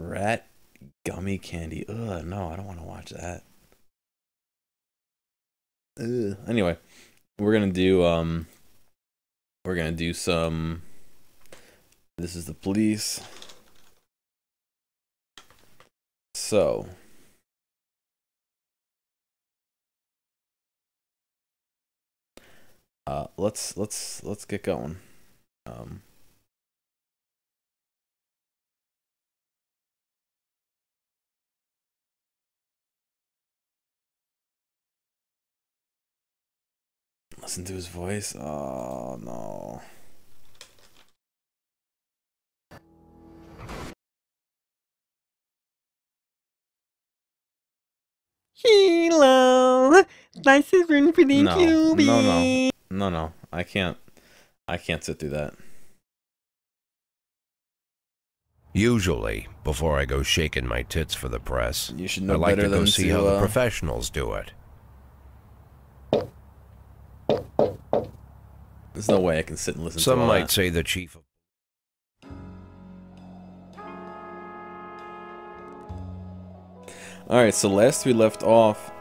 Rat gummy candy. Ugh, no, I don't want to watch that. Ugh. Anyway, we're gonna do some. This is the police. So. Let's get going. Listen to his voice. Oh no. Hello, this is room for the No. I can't sit through that. Usually, before I go shaking my tits for the press, You should know I like better to go than see to, how the professionals do it. There's no way I can sit and listen Some to all might that. say the chief of... Alright, so last we left off,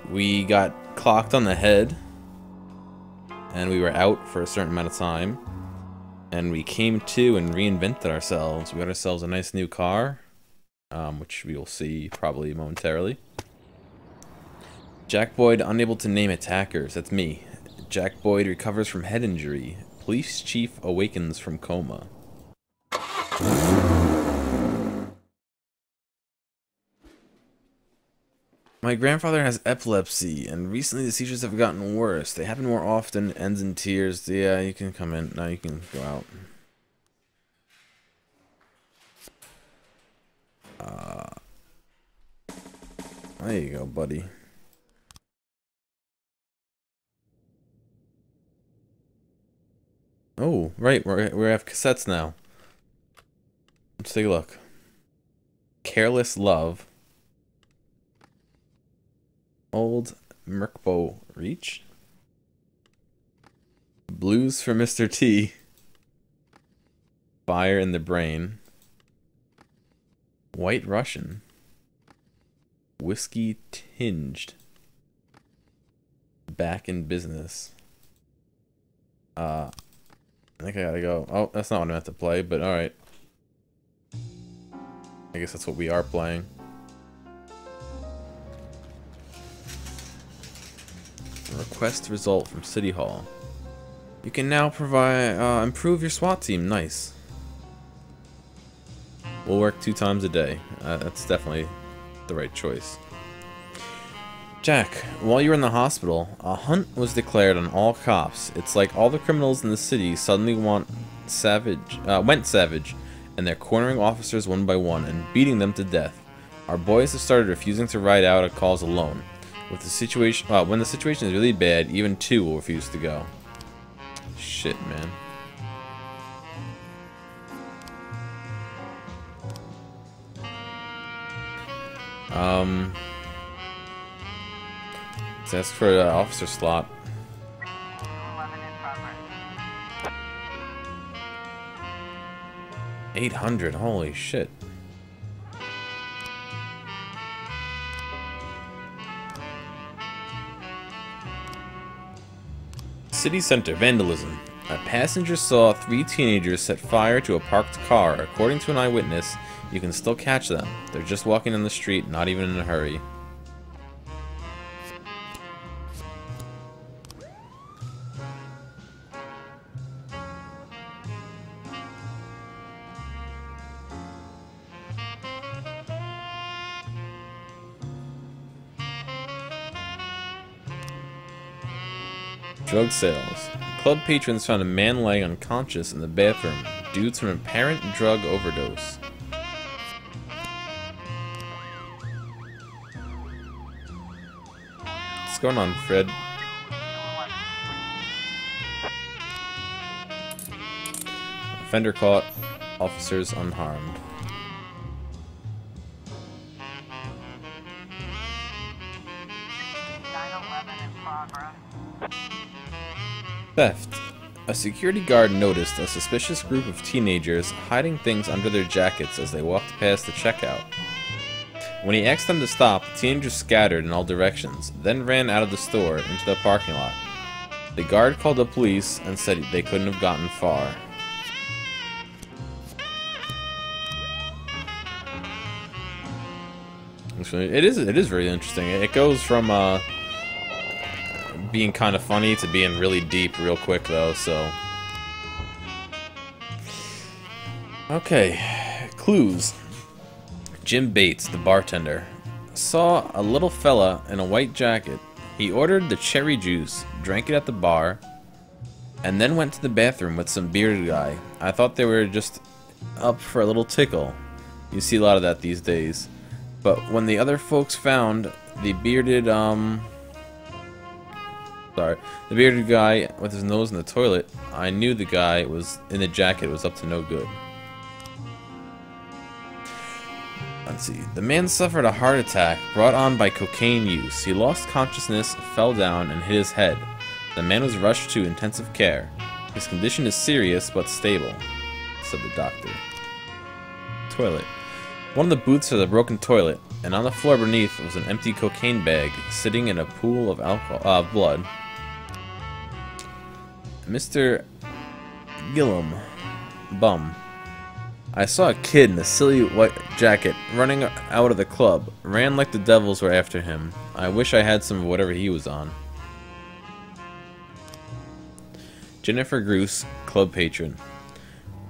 we got clocked on the head, and we were out for a certain amount of time, and we came to and reinvented ourselves. We got ourselves a nice new car, which we will see probably momentarily. Jack Boyd unable to name attackers. That's me. Jack Boyd recovers from head injury. Police chief awakens from coma. My grandfather has epilepsy, and recently the seizures have gotten worse. They happen more often, ends in tears. Yeah, you can come in. Now you can go out. There you go, buddy. Oh, right, we have cassettes now. Let's take a look. Careless Love. Old Merkbo Reach. Blues for Mr. T. Fire in the Brain. White Russian. Whiskey Tinged. Back in Business. I think I gotta go. Oh, that's not what I meant to play, but alright. I guess that's what we are playing. Request result from City Hall. You can now provide improve your SWAT team. Nice. We'll work 2 times a day. That's definitely the right choice. Jack, while you were in the hospital, a hunt was declared on all cops. It's like all the criminals in the city suddenly went savage, and they're cornering officers one by one and beating them to death. Our boys have started refusing to ride out at calls alone. With the situation, when the situation is really bad, even 2 will refuse to go. Shit, man. Let's ask for an officer slot. 800, holy shit. City Center, vandalism. A passenger saw 3 teenagers set fire to a parked car. According to an eyewitness, you can still catch them. They're just walking down the street, not even in a hurry. Drug sales. Club patrons found a man laying unconscious in the bathroom due to an apparent drug overdose. What's going on, Fred? Offender caught. Officers unharmed. Theft. A security guard noticed a suspicious group of teenagers hiding things under their jackets as they walked past the checkout. When he asked them to stop, the teenagers scattered in all directions, then ran out of the store into the parking lot. The guard called the police and said they couldn't have gotten far. It is very interesting. It goes from being kind of funny to being really deep real quick, though, so... Okay, clues. Jim Bates, the bartender, saw a little fella in a white jacket. He ordered the cherry juice, drank it at the bar, and then went to the bathroom with some bearded guy. I thought they were just up for a little tickle. You see a lot of that these days. But when the other folks found the bearded, the bearded guy with his nose in the toilet, I knew the guy was in the jacket was up to no good. Let's see. The man suffered a heart attack brought on by cocaine use. He lost consciousness, fell down, and hit his head. The man was rushed to intensive care. His condition is serious but stable, said the doctor. Toilet. One of the booths has a broken toilet, and on the floor beneath was an empty cocaine bag sitting in a pool of blood. Mr. Gillum. Bum. I saw a kid in a silly white jacket running out of the club. Ran like the devils were after him. I wish I had some of whatever he was on. Jennifer Groose, club patron.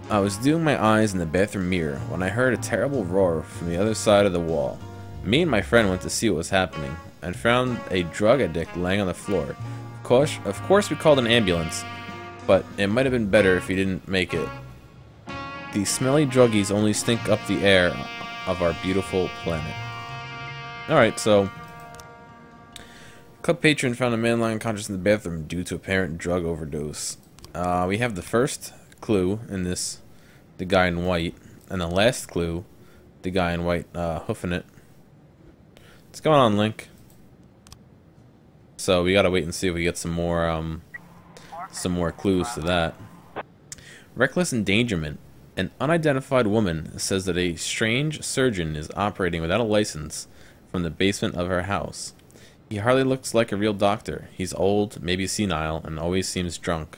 I was doing my eyes in the bathroom mirror when I heard a terrible roar from the other side of the wall. Me and my friend went to see what was happening and found a drug addict laying on the floor. Of course we called an ambulance, but it might have been better if he didn't make it. These smelly druggies only stink up the air of our beautiful planet. Alright, so... Club patron found a man lying unconscious in the bathroom due to apparent drug overdose. We have the first clue in this, the guy in white, and the last clue, the guy in white hoofing it. What's going on, Link? So we gotta wait and see if we get some more clues to that. Reckless endangerment. An unidentified woman says that a strange surgeon is operating without a license from the basement of her house. He hardly looks like a real doctor. He's old, maybe senile, and always seems drunk.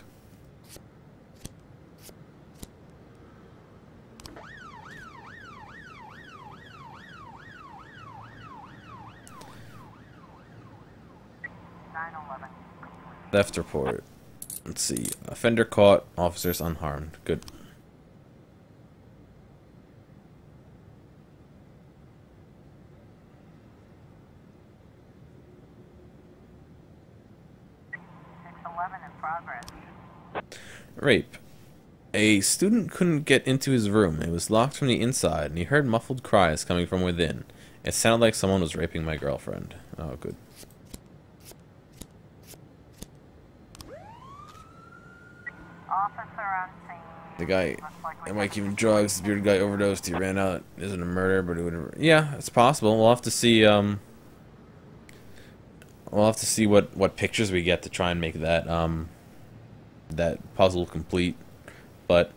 Theft report. Let's see. Offender caught, officers unharmed. Good. Rape. A student couldn't get into his room. It was locked from the inside, and he heard muffled cries coming from within. It sounded like someone was raping my girlfriend. Oh, good. The guy, it might give him drugs. The bearded guy overdosed. He ran out. It isn't a murder, but it would. Yeah, it's possible. We'll have to see. We'll have to see what pictures we get to try and make that that puzzle complete. But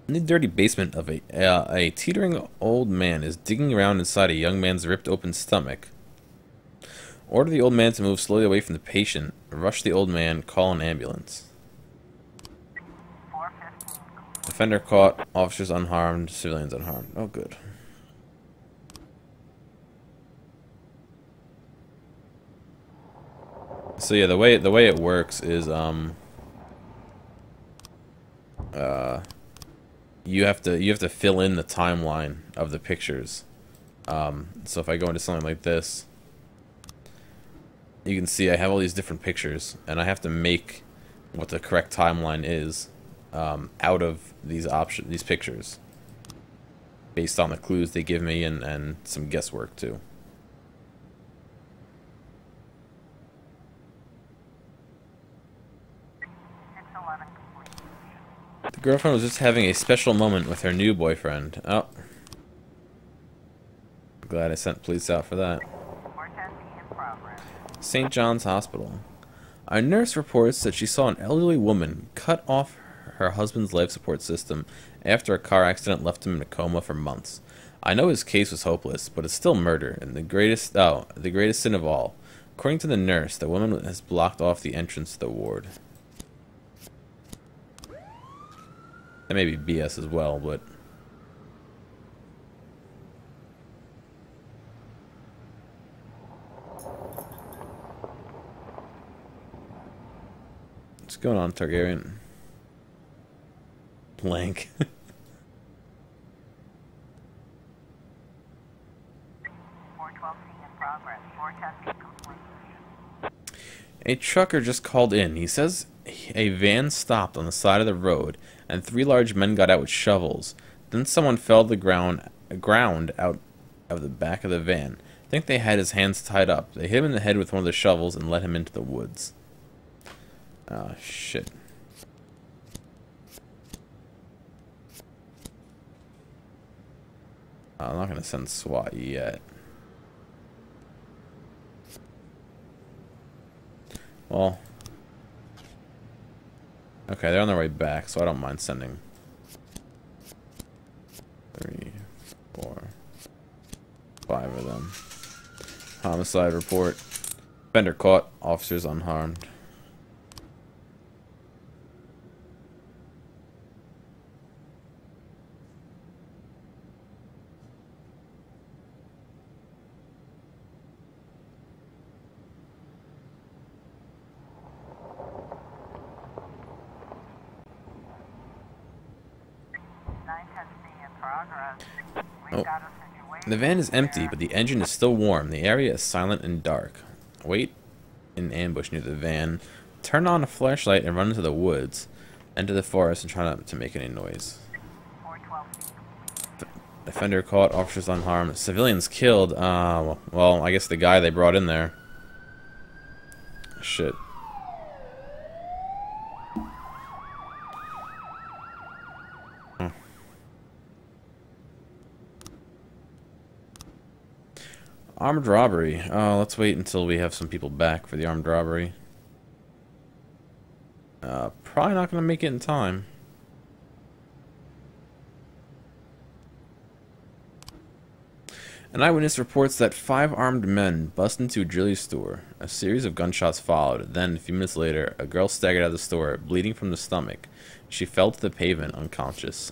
in the dirty basement of a teetering old man is digging around inside a young man's ripped open stomach. Order the old man to move slowly away from the patient. Rush the old man. Call an ambulance. Offender caught, officers unharmed, civilians unharmed. Oh, good. So yeah, the way it works is you have to fill in the timeline of the pictures. So if I go into something like this, you can see I have all these different pictures, and I have to make what the correct timeline is. Out of these pictures, based on the clues they give me and some guesswork too. The girlfriend was just having a special moment with her new boyfriend. Oh, glad I sent police out for that. St. John's Hospital. A nurse reports that she saw an elderly woman cut off her husband's life support system after a car accident left him in a coma for months. I know his case was hopeless, but it's still murder, and the greatest sin of all. According to the nurse, the woman has blocked off the entrance to the ward. That may be BS as well, but... What's going on, Targaryen? Blank. A trucker just called in. He says a van stopped on the side of the road, and 3 large men got out with shovels. Then someone fell to the ground out of the back of the van. I think they had his hands tied up. They hit him in the head with one of the shovels and let him into the woods. Ah, shit. I'm not going to send SWAT yet. Well, okay, they're on their way back, so I don't mind sending 3, 4, 5 of them. Homicide report. Offender caught, officers unharmed. Oh. The van is empty, but the engine is still warm. The area is silent and dark. Wait in ambush near the van. Turn on a flashlight and run into the woods. Enter the forest and try not to make any noise. Offender caught, officers unharmed. Civilians killed. Well, I guess the guy they brought in there. Shit. Armed robbery. Let's wait until we have some people back for the armed robbery. Probably not going to make it in time. An eyewitness reports that 5 armed men bust into a jewelry store. A series of gunshots followed. Then, a few minutes later, a girl staggered out of the store, bleeding from the stomach. She fell to the pavement, unconscious.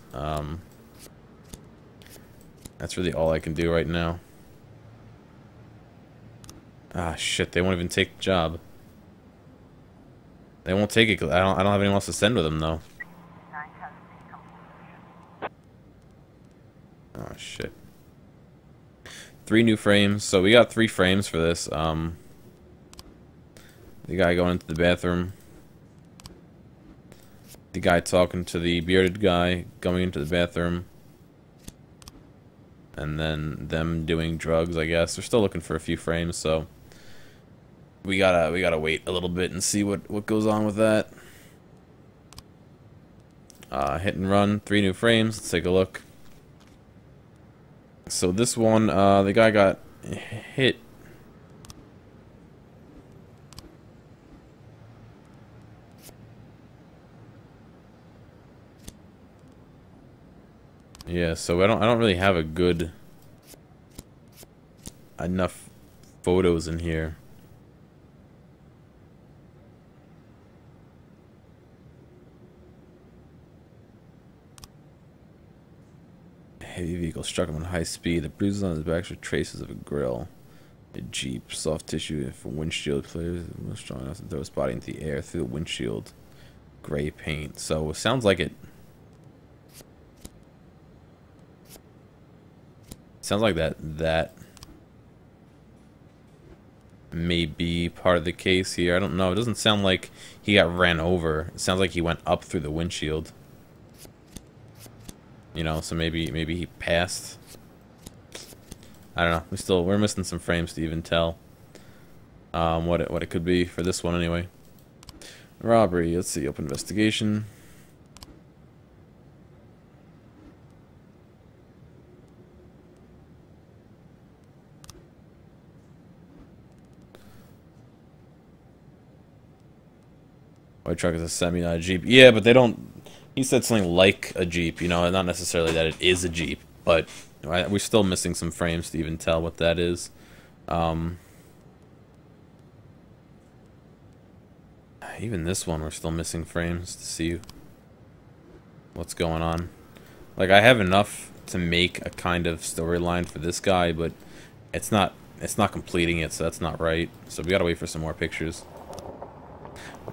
That's really all I can do right now. Ah, shit, they won't even take the job. They won't take it because I don't have anyone else to send with them, though. Oh, shit. 3 new frames. So we got 3 frames for this. The guy going into the bathroom. The guy talking to the bearded guy going into the bathroom. And then them doing drugs, I guess. They're still looking for a few frames, so we gotta wait a little bit and see what goes on with that. Hit and run, 3 new frames. Let's take a look. So this one, the guy got hit. Yeah, so I don't really have a good enough photos in here. Heavy vehicle struck him at high speed. The bruises on his back show traces of a grill. A Jeep, soft tissue for windshield players was strong enough to throw his body into the air through the windshield. Gray paint. So it sounds like it. Sounds like that may be part of the case here. I don't know. It doesn't sound like he got ran over. It sounds like he went up through the windshield. You know, so maybe he passed. I don't know. We're missing some frames to even tell what it could be for this one anyway. Robbery. Let's see. Open investigation. White truck is a semi, not a Jeep. Yeah, but they don't... He said something like a Jeep, you know, not necessarily that it is a Jeep, but we're still missing some frames to even tell what that is. Even this one, we're still missing frames to see what's going on. Like, I have enough to make a kind of storyline for this guy, but it's not completing it, so that's not right. So we gotta wait for some more pictures.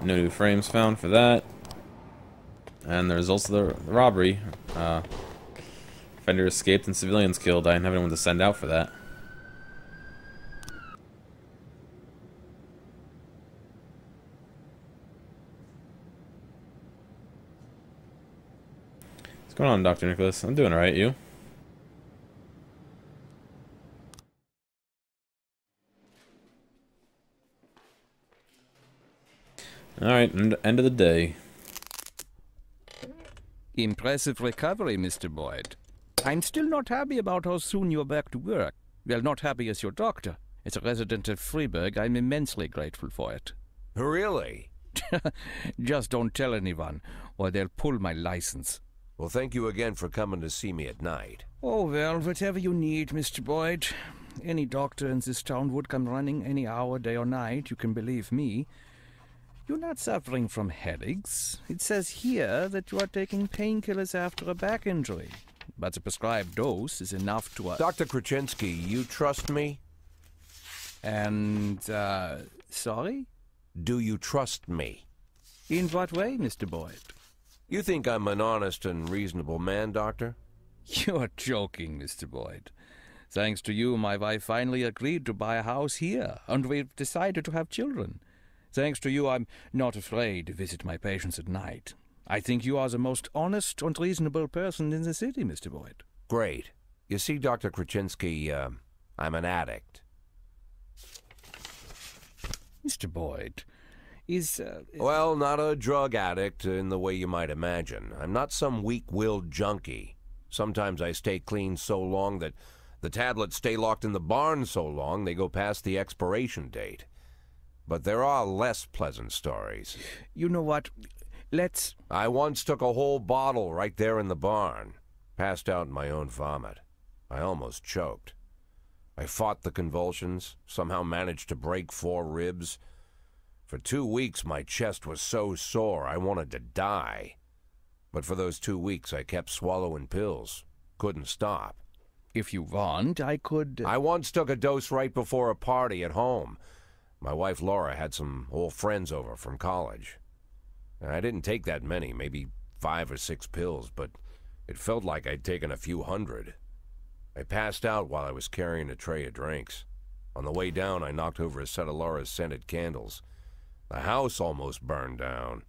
No new frames found for that. And there's also the robbery. Offender escaped and civilians killed. I didn't have anyone to send out for that. What's going on, Dr. Nicholas? I'm doing alright, you? Alright, end of the day. Impressive recovery, Mr. Boyd. I'm still not happy about how soon you're back to work. Well, not happy as your doctor. As a resident of Freiburg, I'm immensely grateful for it. Really? Just don't tell anyone, or they'll pull my license. Well, thank you again for coming to see me at night. Oh, well, whatever you need, Mr. Boyd. Any doctor in this town would come running any hour, day or night, you can believe me. You're not suffering from headaches. It says here that you are taking painkillers after a back injury. But the prescribed dose is enough to... Dr. Krasinski, you trust me? And, sorry? Do you trust me? In what way, Mr. Boyd? You think I'm an honest and reasonable man, Doctor? You're joking, Mr. Boyd. Thanks to you, my wife finally agreed to buy a house here, and we've decided to have children. Thanks to you, I'm not afraid to visit my patients at night. I think you are the most honest and reasonable person in the city, Mr. Boyd. Great. You see, Dr. Krasinski, I'm an addict. Mr. Boyd, is... Well, not a drug addict in the way you might imagine. I'm not some weak-willed junkie. Sometimes I stay clean so long that the tablets stay locked in the barn so long they go past the expiration date. But there are less pleasant stories. You know what? Let's... I once took a whole bottle right there in the barn. Passed out in my own vomit. I almost choked. I fought the convulsions, somehow managed to break 4 ribs. For 2 weeks, my chest was so sore I wanted to die. But for those 2 weeks, I kept swallowing pills. Couldn't stop. If you want, I could... I once took a dose right before a party at home. My wife Laura had some old friends over from college. I didn't take that many, maybe 5 or 6 pills, but it felt like I'd taken a few hundred. I passed out while I was carrying a tray of drinks. On the way down, I knocked over a set of Laura's scented candles. The house almost burned down.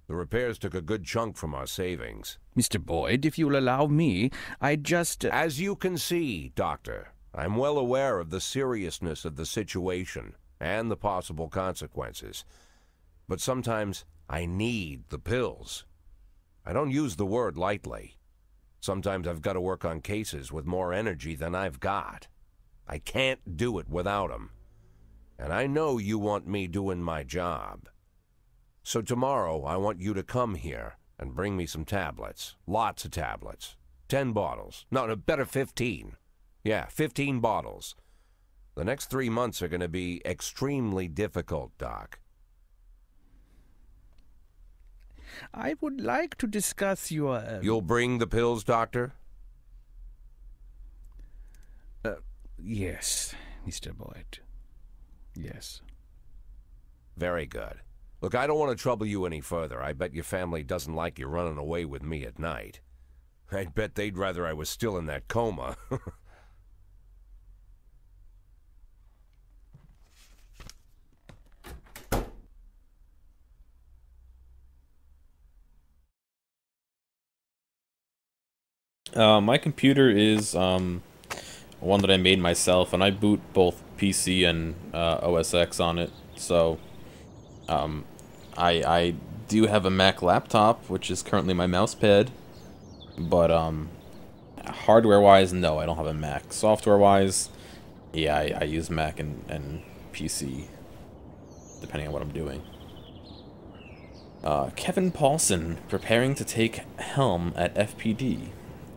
The repairs took a good chunk from our savings. Mr. Boyd, if you'll allow me, I'd just... As you can see, Doctor, I'm well aware of the seriousness of the situation and the possible consequences. But sometimes I need the pills. I don't use the word lightly. Sometimes I've got to work on cases with more energy than I've got. I can't do it without them. And I know you want me doing my job. So tomorrow I want you to come here and bring me some tablets. Lots of tablets. 10 bottles. No, better 15. Yeah, 15 bottles. The next 3 months are going to be extremely difficult, Doc. I would like to discuss your... You'll bring the pills, Doctor? Yes, Mr. Boyd. Yes. Very good. Look, I don't want to trouble you any further. I bet your family doesn't like you running away with me at night. I'd bet they'd rather I was still in that coma. My computer is one that I made myself, and I boot both PC and OS X on it. So I do have a Mac laptop, which is currently my mouse pad, but hardware-wise, no, I don't have a Mac. Software-wise, yeah, I use Mac and PC, depending on what I'm doing. Kevin Paulson preparing to take helm at FPD.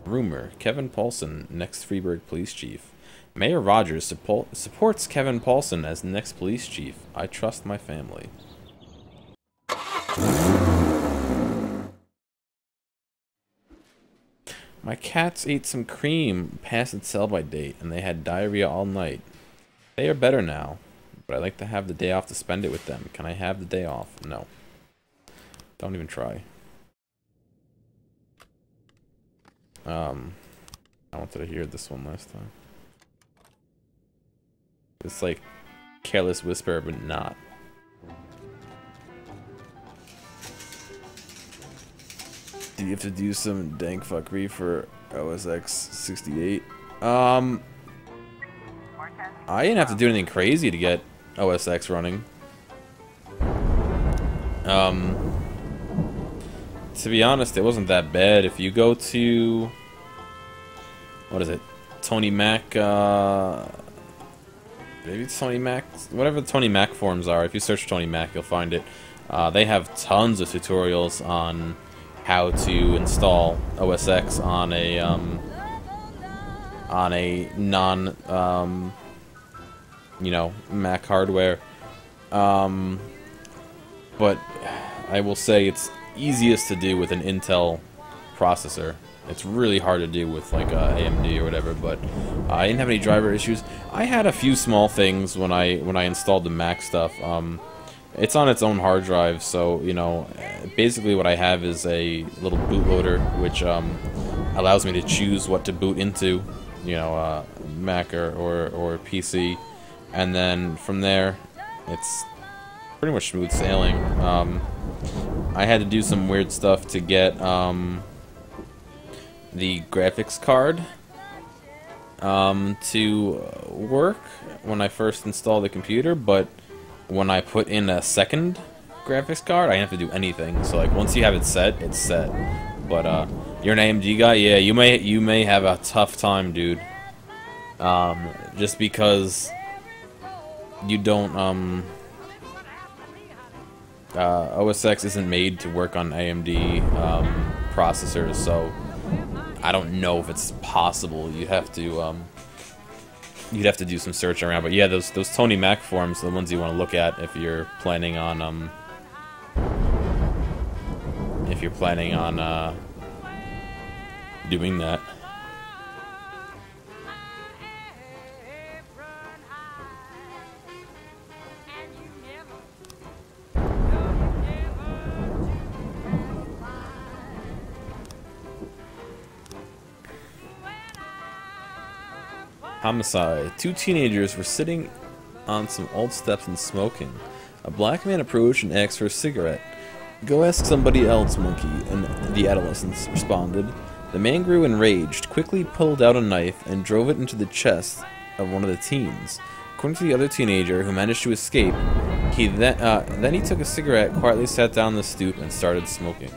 Rumor, Kevin Paulson, next Freeburg police chief. Mayor Rogers supports Kevin Paulson as next police chief. I trust my family. My cats ate some cream past its sell-by date, and they had diarrhea all night. They are better now, but I'd like to have the day off to spend it with them. Can I have the day off? No. Don't even try. I wanted to hear this one last time. It's like Careless Whisper, but not. Do you have to do some dank fuckery for OSX 68? I didn't have to do anything crazy to get OSX running. To be honest, it wasn't that bad. If you go to... what is it? Tony Mac, maybe it's Tony Mac? Whatever the Tony Mac forums are, if you search Tony Mac, you'll find it. They have tons of tutorials on how to install OSX on a non, you know, Mac hardware. But I will say it's easiest to do with an Intel processor. It's really hard to do with like AMD or whatever, but I didn't have any driver issues. I had a few small things when I installed the Mac stuff. It's on its own hard drive, so you know, basically what I have is a little bootloader which allows me to choose what to boot into, you know, Mac or PC, and then from there it's pretty much smooth sailing. I had to do some weird stuff to get the graphics card to work when I first installed the computer, but when I put in a second graphics card, I didn't have to do anything. So like once you have it set, it's set. But you're an AMD guy, yeah, you may have a tough time, dude. Just because you don't OSX isn't made to work on AMD processors, so I don't know if it's possible. You'd have to do some searching around. But yeah, those Tony Mac forums are the ones you want to look at if you're planning on doing that. Homicide. Two teenagers were sitting on some old steps and smoking. A black man approached and asked for a cigarette. "Go ask somebody else, monkey," and the adolescents responded. The man grew enraged, quickly pulled out a knife, and drove it into the chest of one of the teens. According to the other teenager, who managed to escape, then he took a cigarette, quietly sat down on the stoop, and started smoking.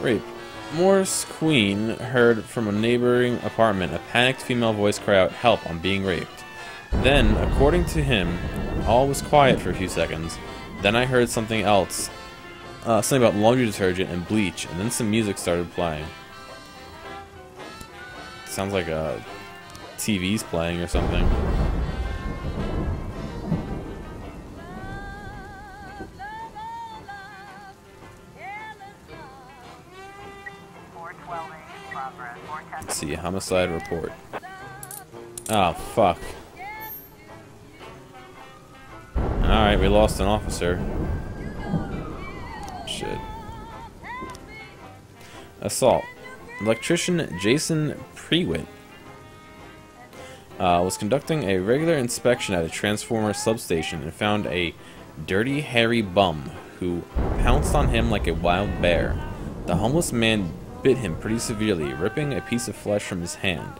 Rape. Morris Queen heard from a neighboring apartment a panicked female voice cry out, "Help, I'm being raped." Then, according to him, all was quiet for a few seconds. Then I heard something else. Something about laundry detergent and bleach, and then some music started playing. Sounds like a TV's playing or something. Let's see, homicide report. Oh, fuck. Alright, we lost an officer. Shit. Assault. Electrician Jason Prewitt was conducting a regular inspection at a transformer substation and found a dirty, hairy bum who pounced on him like a wild bear. The homeless man bit him pretty severely, ripping a piece of flesh from his hand.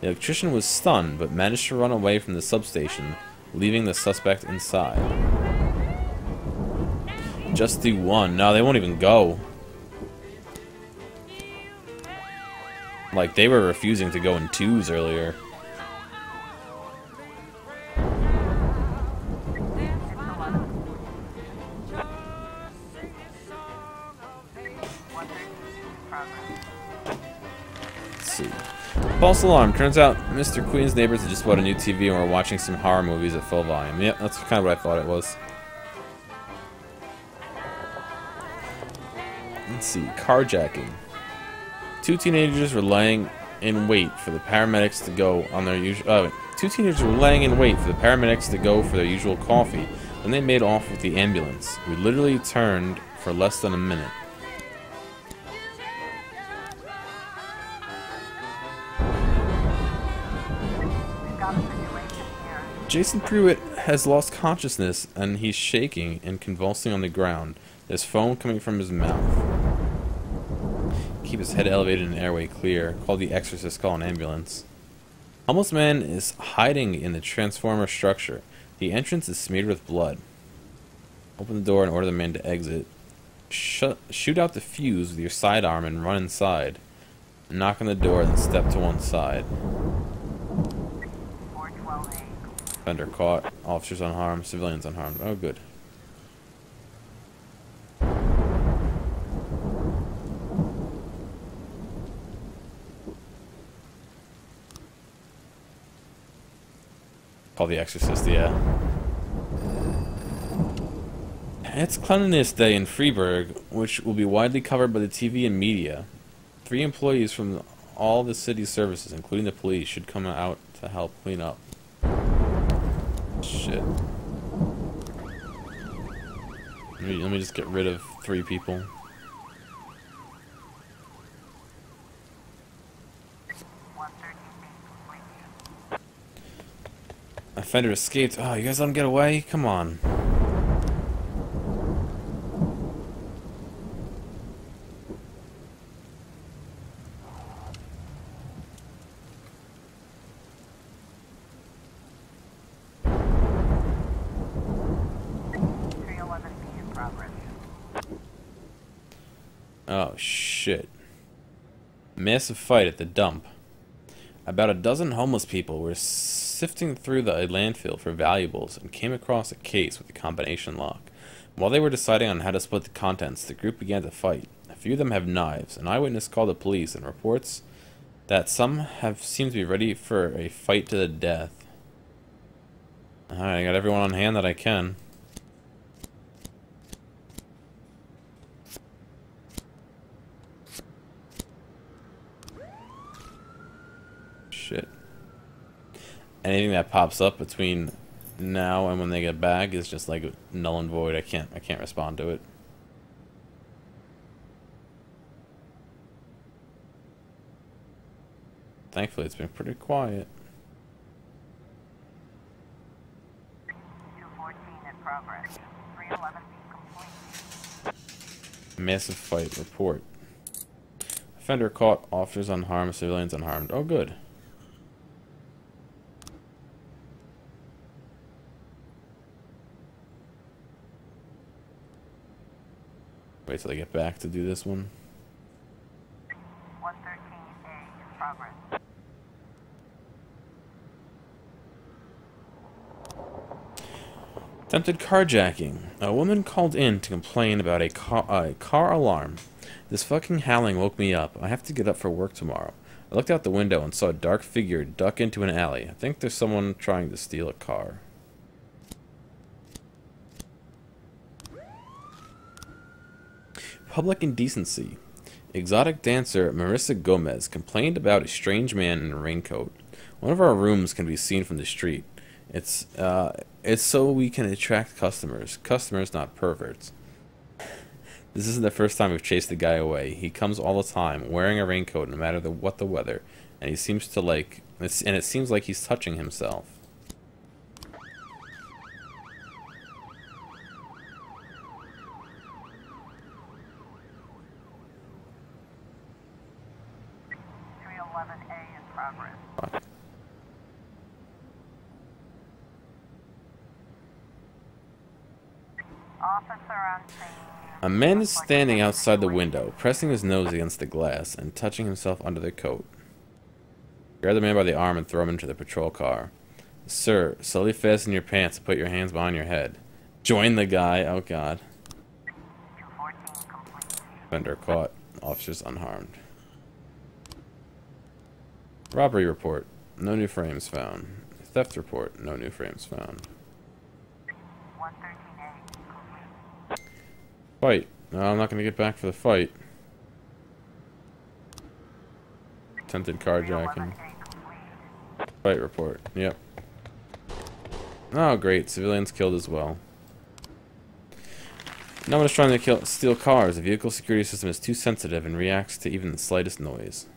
The electrician was stunned, but managed to run away from the substation, leaving the suspect inside. Just do one. No, they won't even go. Like, they were refusing to go in twos earlier. Let's see. False alarm. Turns out Mr. Queen's neighbors had just bought a new TV and were watching some horror movies at full volume. Yep, that's kind of what I thought it was. Let's see. Carjacking. Two teenagers were laying in wait for the paramedics to go on their usual. Two teenagers were laying in wait for the paramedics to go for their usual coffee. Then they made off with the ambulance. We literally turned for less than a minute. Jason Pruitt has lost consciousness and he's shaking and convulsing on the ground. There's foam coming from his mouth. Keep his head elevated and airway clear. Call the exorcist, call an ambulance. Homeless man is hiding in the transformer structure. The entrance is smeared with blood. Open the door and order the man to exit. Shoot out the fuse with your sidearm and run inside. Knock on the door and step to one side. Offender caught. Officers unharmed. Civilians unharmed. Oh, good. Call the exorcist, yeah. It's Cleanliness Day in Freiburg, which will be widely covered by the TV and media. 3 employees from all the city's services, including the police, should come out to help clean up. Shit. Let me just get rid of 3 people. Offender escaped. Oh, you guys let him get away? Come on. Oh, shit. Massive fight at the dump. About a dozen homeless people were sifting through the landfill for valuables and came across a case with a combination lock. While they were deciding on how to split the contents, the group began to fight. A few of them have knives. An eyewitness called the police and reports that some have seemed to be ready for a fight to the death. Alright, I got everyone on hand that I can. Shit. Anything that pops up between now and when they get back is just like null and void. I can't respond to it. Thankfully, it's been pretty quiet. 214 in progress. 311 complete. Massive fight. Report. Offender caught. Officers unharmed. Civilians unharmed. Oh, good. Wait till I get back to do this one. 113A in progress. Attempted carjacking. A woman called in to complain about a car alarm. This fucking howling woke me up. I have to get up for work tomorrow. I looked out the window and saw a dark figure duck into an alley. I think there's someone trying to steal a car. Public indecency. Exotic dancer Marissa Gomez complained about a strange man in a raincoat. One of our rooms can be seen from the street. It's so we can attract customers. Customers, not perverts. This isn't the first time we've chased the guy away. He comes all the time, wearing a raincoat no matter what the weather, and he seems to like. And it seems like he's touching himself. Officer on scene. A man is standing outside the window, pressing his nose against the glass and touching himself under the coat. Grab the man by the arm and throw him into the patrol car. Sir, slowly fasten your pants and put your hands behind your head. Join the guy. Oh, God. 214 complete. Offender caught. Officers unharmed. Robbery report. No new frames found. Theft report. No new frames found. 113A complete. Fight. No, I'm not going to get back for the fight. Attempted carjacking. 311A complete. Fight report. Yep. Oh, great. Civilians killed as well. No one is trying to steal cars. The vehicle security system is too sensitive and reacts to even the slightest noise.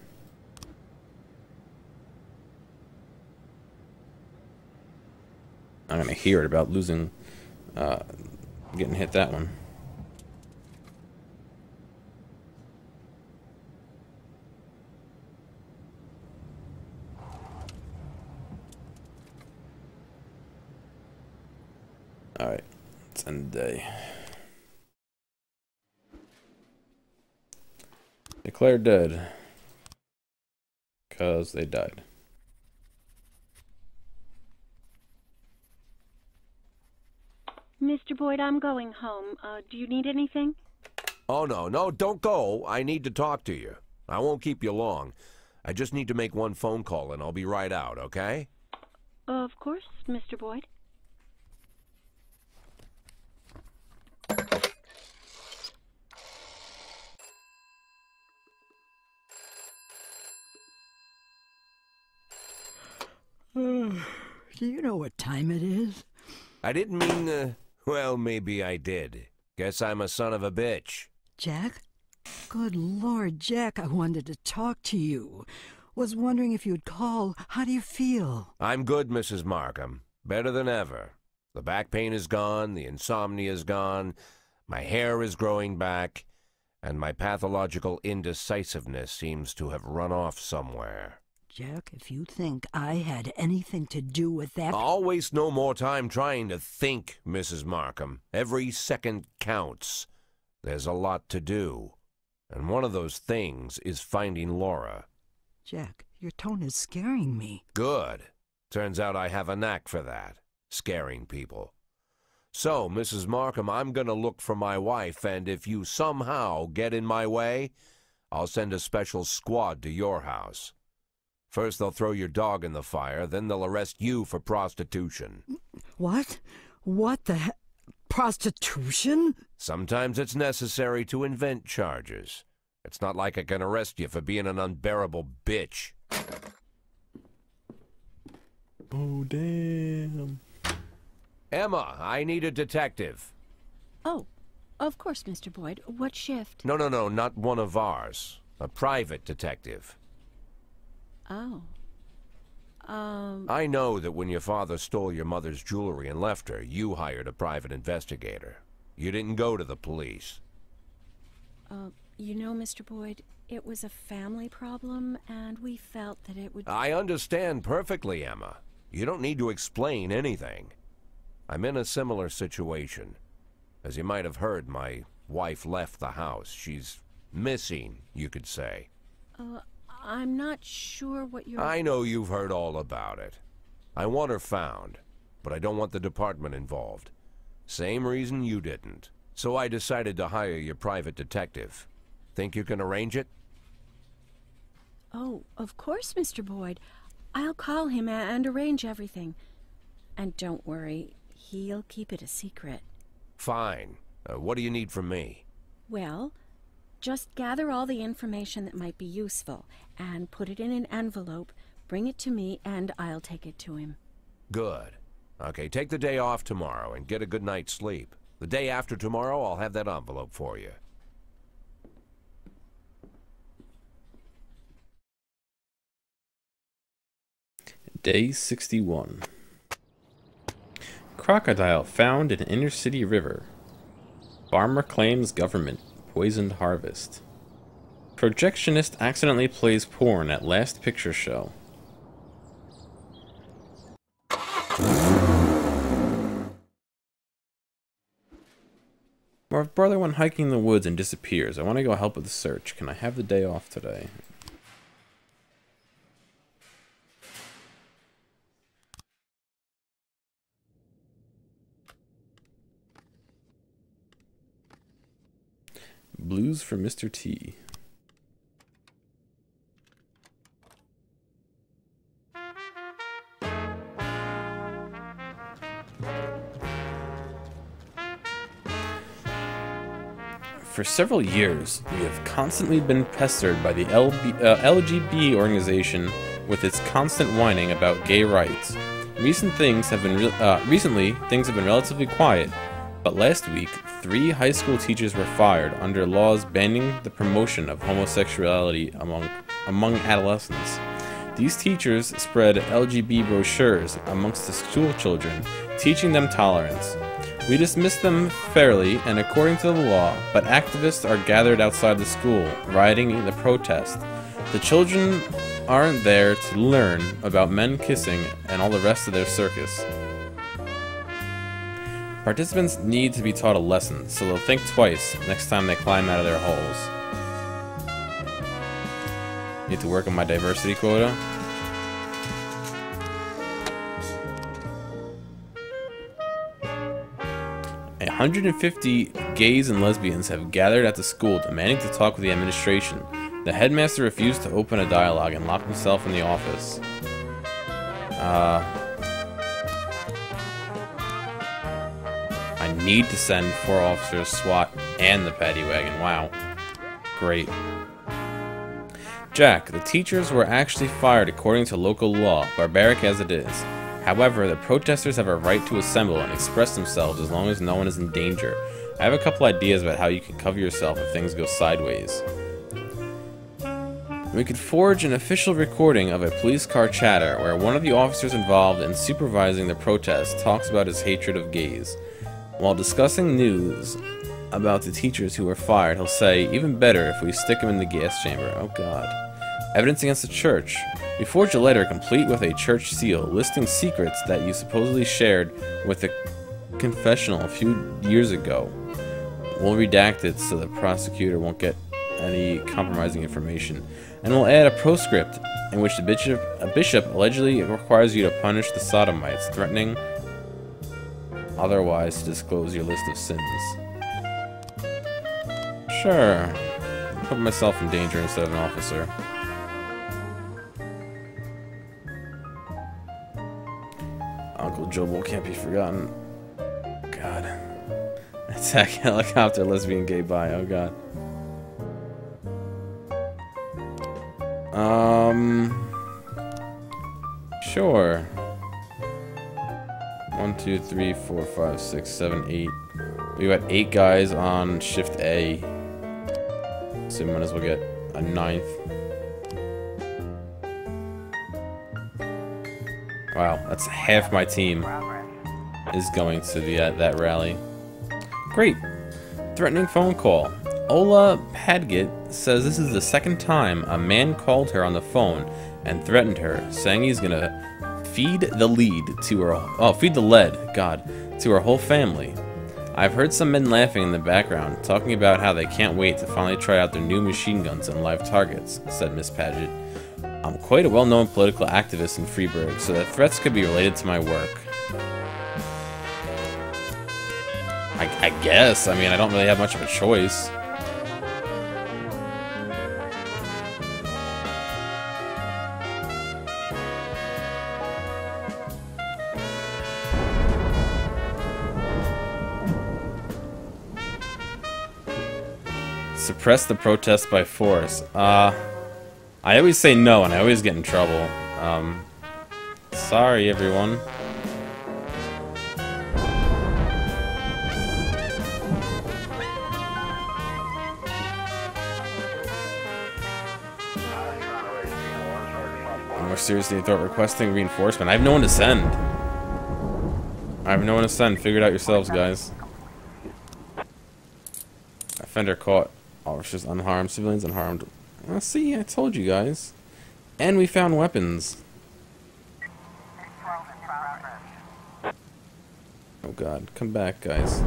I'm going to hear it about losing, getting hit that one. Alright, let's end the day. Declared dead. Because they died. Mr. Boyd, I'm going home. Do you need anything? Oh, no, don't go. I need to talk to you. I won't keep you long. I just need to make one phone call and I'll be right out, okay? Of course, Mr. Boyd. Do you know what time it is? I didn't mean, well, maybe I did. Guess I'm a son of a bitch. Jack? Good Lord, Jack, I wanted to talk to you. Was wondering if you'd call. How do you feel? I'm good, Mrs. Markham. Better than ever. The back pain is gone, the insomnia is gone, my hair is growing back, and my pathological indecisiveness seems to have run off somewhere. Jack, if you think I had anything to do with that... I'll waste no more time trying to think, Mrs. Markham. Every second counts. There's a lot to do. And one of those things is finding Laura. Jack, your tone is scaring me. Good. Turns out I have a knack for that. Scaring people. So, Mrs. Markham, I'm gonna look for my wife, and if you somehow get in my way, I'll send a special squad to your house. First they'll throw your dog in the fire, then they'll arrest you for prostitution. What? What the prostitution? Sometimes it's necessary to invent charges. It's not like I can arrest you for being an unbearable bitch. Oh, damn. Emma, I need a detective. Oh, of course, Mr. Boyd. What shift? No, not one of ours. A private detective. Oh. I know that when your father stole your mother's jewelry and left her, you hired a private investigator. You didn't go to the police. You know, Mr. Boyd, it was a family problem, and we felt that it would... I understand perfectly, Emma. You don't need to explain anything. I'm in a similar situation. As you might have heard, my wife left the house. She's missing, you could say. I'm not sure what you're... I know you've heard all about it. I want her found, but I don't want the department involved. Same reason you didn't. So I decided to hire your private detective. Think you can arrange it? Oh, of course, Mr. Boyd. I'll call him and arrange everything. And don't worry, he'll keep it a secret. Fine. What do you need from me? Well, just gather all the information that might be useful and put it in an envelope, bring it to me, and I'll take it to him. Good. Okay, take the day off tomorrow and get a good night's sleep. The day after tomorrow, I'll have that envelope for you. Day 61. Crocodile found in inner city river. Farmer claims government poisoned harvest. Projectionist accidentally plays porn at last picture show. My brother went hiking in the woods and disappears. I want to go help with the search. Can I have the day off today? Blues for Mr. T. For several years, we have constantly been pestered by the LGB organization with its constant whining about gay rights. Recently, things have been relatively quiet, but last week, 3 high school teachers were fired under laws banning the promotion of homosexuality among adolescents. These teachers spread LGB brochures amongst the school children, teaching them tolerance. We dismissed them fairly and according to the law, but activists are gathered outside the school, rioting in the protest. The children aren't there to learn about men kissing and all the rest of their circus. Participants need to be taught a lesson, so they'll think twice next time they climb out of their holes. Need to work on my diversity quota. 150 gays and lesbians have gathered at the school demanding to talk with the administration. The headmaster refused to open a dialogue and locked himself in the office. I need to send 4 officers, SWAT, and the paddy wagon. Wow. Great. Jack, the teachers were actually fired according to local law, barbaric as it is. However, the protesters have a right to assemble and express themselves as long as no one is in danger. I have a couple ideas about how you can cover yourself if things go sideways. We could forge an official recording of a police car chatter where one of the officers involved in supervising the protest talks about his hatred of gays. While discussing news about the teachers who were fired, he'll say, "Even better if we stick him in the gas chamber." Oh god. Evidence against the church. We forged a letter complete with a church seal, listing secrets that you supposedly shared with the confessional a few years ago. We'll redact it so the prosecutor won't get any compromising information. And we'll add a proscript in which a bishop allegedly requires you to punish the sodomites, threatening otherwise to disclose your list of sins. Sure. I'll put myself in danger instead of an officer. Uncle Jobo can't be forgotten. God. Attack helicopter, lesbian, gay, bi. Oh god. Sure. 1, 2, 3, 4, 5, 6, 7, 8. We got 8 guys on shift A. So we might as well get a 9th. Wow, that's half my team is going to be at that rally. Great. Threatening phone call. Ola Padgett says this is the 2nd time a man called her on the phone and threatened her, saying he's gonna feed the lead to her. Feed the lead, God, to her whole family. I've heard some men laughing in the background, talking about how they can't wait to finally try out their new machine guns on live targets, said Miss Padgett. I'm quite a well-known political activist in Freeburg, so the threats could be related to my work. I guess. I mean, I don't really have much of a choice. Suppress the protest by force. I always say no, and I always get in trouble. Sorry, everyone. More seriously, I thought requesting reinforcement. I have no one to send. I have no one to send. Figure it out yourselves, guys. Offender caught. Officers unharmed. Civilians unharmed. Well, see, I told you guys. And we found weapons. Oh god, come back, guys.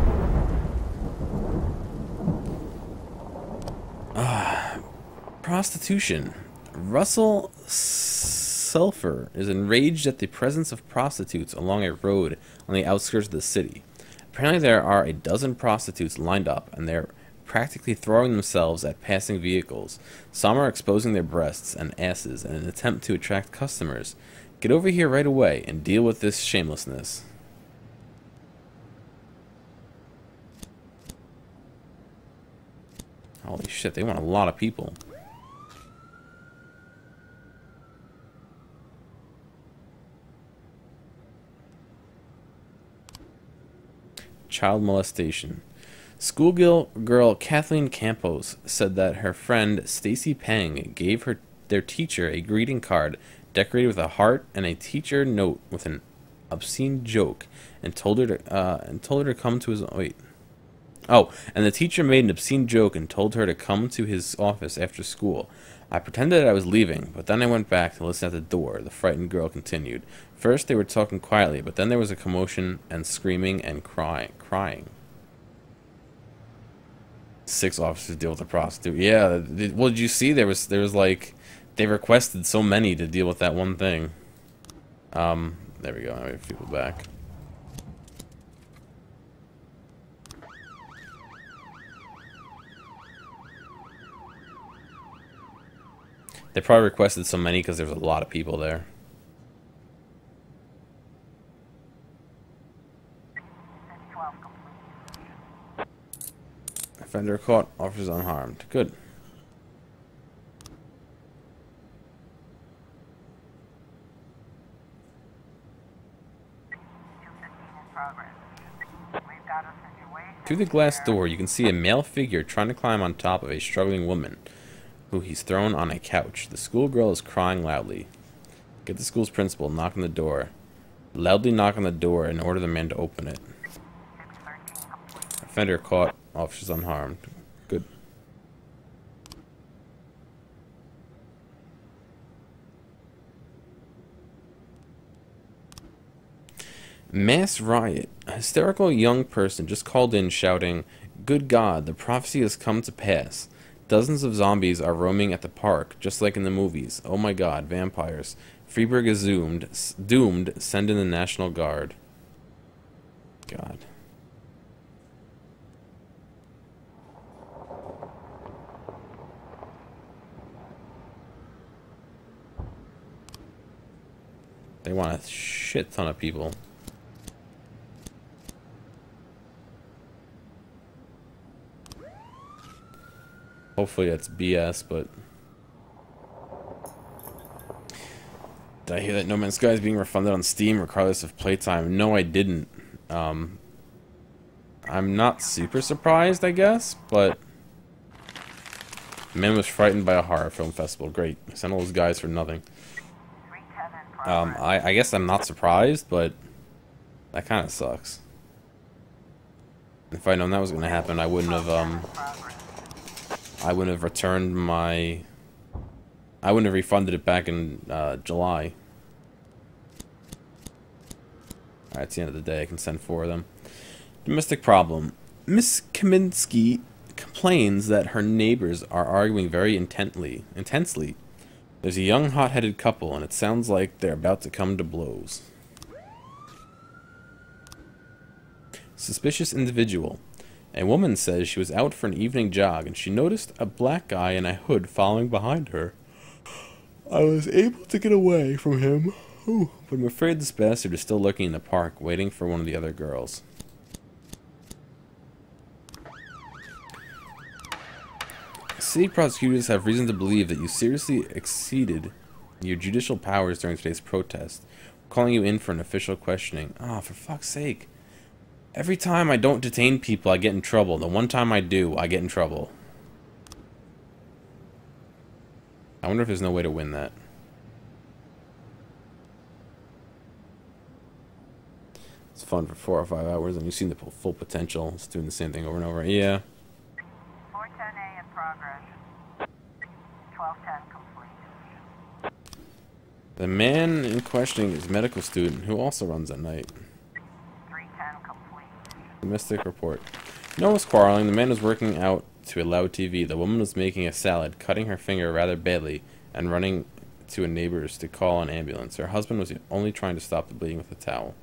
Prostitution. Russell Sulphur is enraged at the presence of prostitutes along a road on the outskirts of the city. Apparently there are a dozen prostitutes lined up, and they're practically throwing themselves at passing vehicles. Some are exposing their breasts and asses in an attempt to attract customers. Get over here right away and deal with this shamelessness. Holy shit, they want a lot of people. Child molestation. Schoolgirl Kathleen Campos said that her friend Stacy Pang gave their teacher a greeting card decorated with a heart and a teacher note with an obscene joke, and told her to come to his and the teacher made an obscene joke and told her to come to his office after school. I pretended I was leaving, but then I went back to listen at the door. The frightened girl continued. First they were talking quietly, but then there was a commotion and screaming and crying. 6 officers deal with a prostitute. Yeah, well, did you see there was like they requested so many to deal with that one thing. There we go. Now we have people back. They probably requested so many because there was a lot of people there. Offender caught, officers unharmed. Good. Through the glass door, you can see a male figure trying to climb on top of a struggling woman, who he's thrown on a couch. The schoolgirl is crying loudly. Get the school's principal, knock on the door. Loudly knock on the door and order the man to open it. Offender caught, officers unharmed. Good. Mass riot. A hysterical young person just called in shouting, "Good God, the prophecy has come to pass. Dozens of zombies are roaming at the park, just like in the movies. Oh my God, vampires. Freeburg is doomed. Send in the National Guard." God. They want a shit ton of people. Hopefully that's BS, but... Did I hear that No Man's Sky is being refunded on Steam regardless of playtime? No, I didn't. I'm not super surprised, I guess, but... Man was frightened by a horror film festival. Great. I sent all those guys for nothing. I guess I'm not surprised, but... That kind of sucks. If I'd known that was going to happen, I wouldn't have returned my... I wouldn't have refunded it back in July. Alright, it's the end of the day. I can send 4 of them. Domestic problem. Miss Kaminsky complains that her neighbors are arguing very intensely. There's a young, hot-headed couple, and it sounds like they're about to come to blows. Suspicious individual. A woman says she was out for an evening jog, and she noticed a black guy in a hood following behind her. I was able to get away from him, but I'm afraid this bastard is still lurking in the park, waiting for one of the other girls. City prosecutors have reason to believe that you seriously exceeded your judicial powers during today's protest. We're calling you in for an official questioning. Oh, for fuck's sake. Every time I don't detain people, I get in trouble. The one time I do, I get in trouble. I wonder if there's no way to win that. It's fun for 4 or 5 hours, and you've seen the full potential. It's doing the same thing over and over. Yeah. 410A in progress. 1210 complete. The man in questioning is a medical student who also runs at night. 310 complete. Domestic report. No one was quarreling. The man was working out to a loud TV. The woman was making a salad, cutting her finger rather badly, and running to a neighbor's to call an ambulance. Her husband was only trying to stop the bleeding with a towel.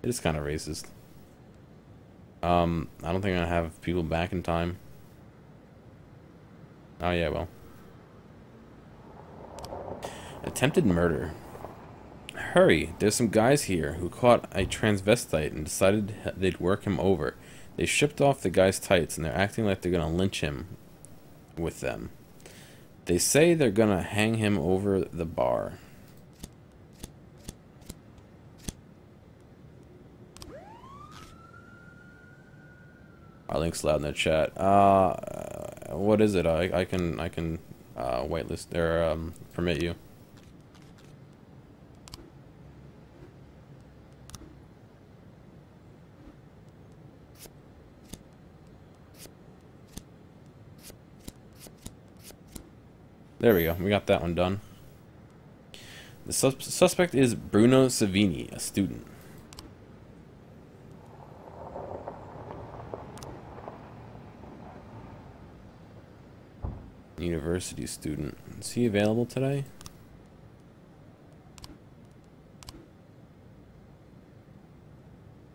It is kind of racist. I don't think I'm gonna have people back in time. Oh yeah, well. Attempted murder. Hurry, there's some guys here who caught a transvestite and decided they'd work him over. They shipped off the guy's tights and they're acting like they're gonna lynch him with them. They say they're gonna hang him over the bar. Our link's loud in the chat. What is it? I can whitelist or permit you. There we go. We got that one done. The suspect is Bruno Savini, a student. University student. Is he available today?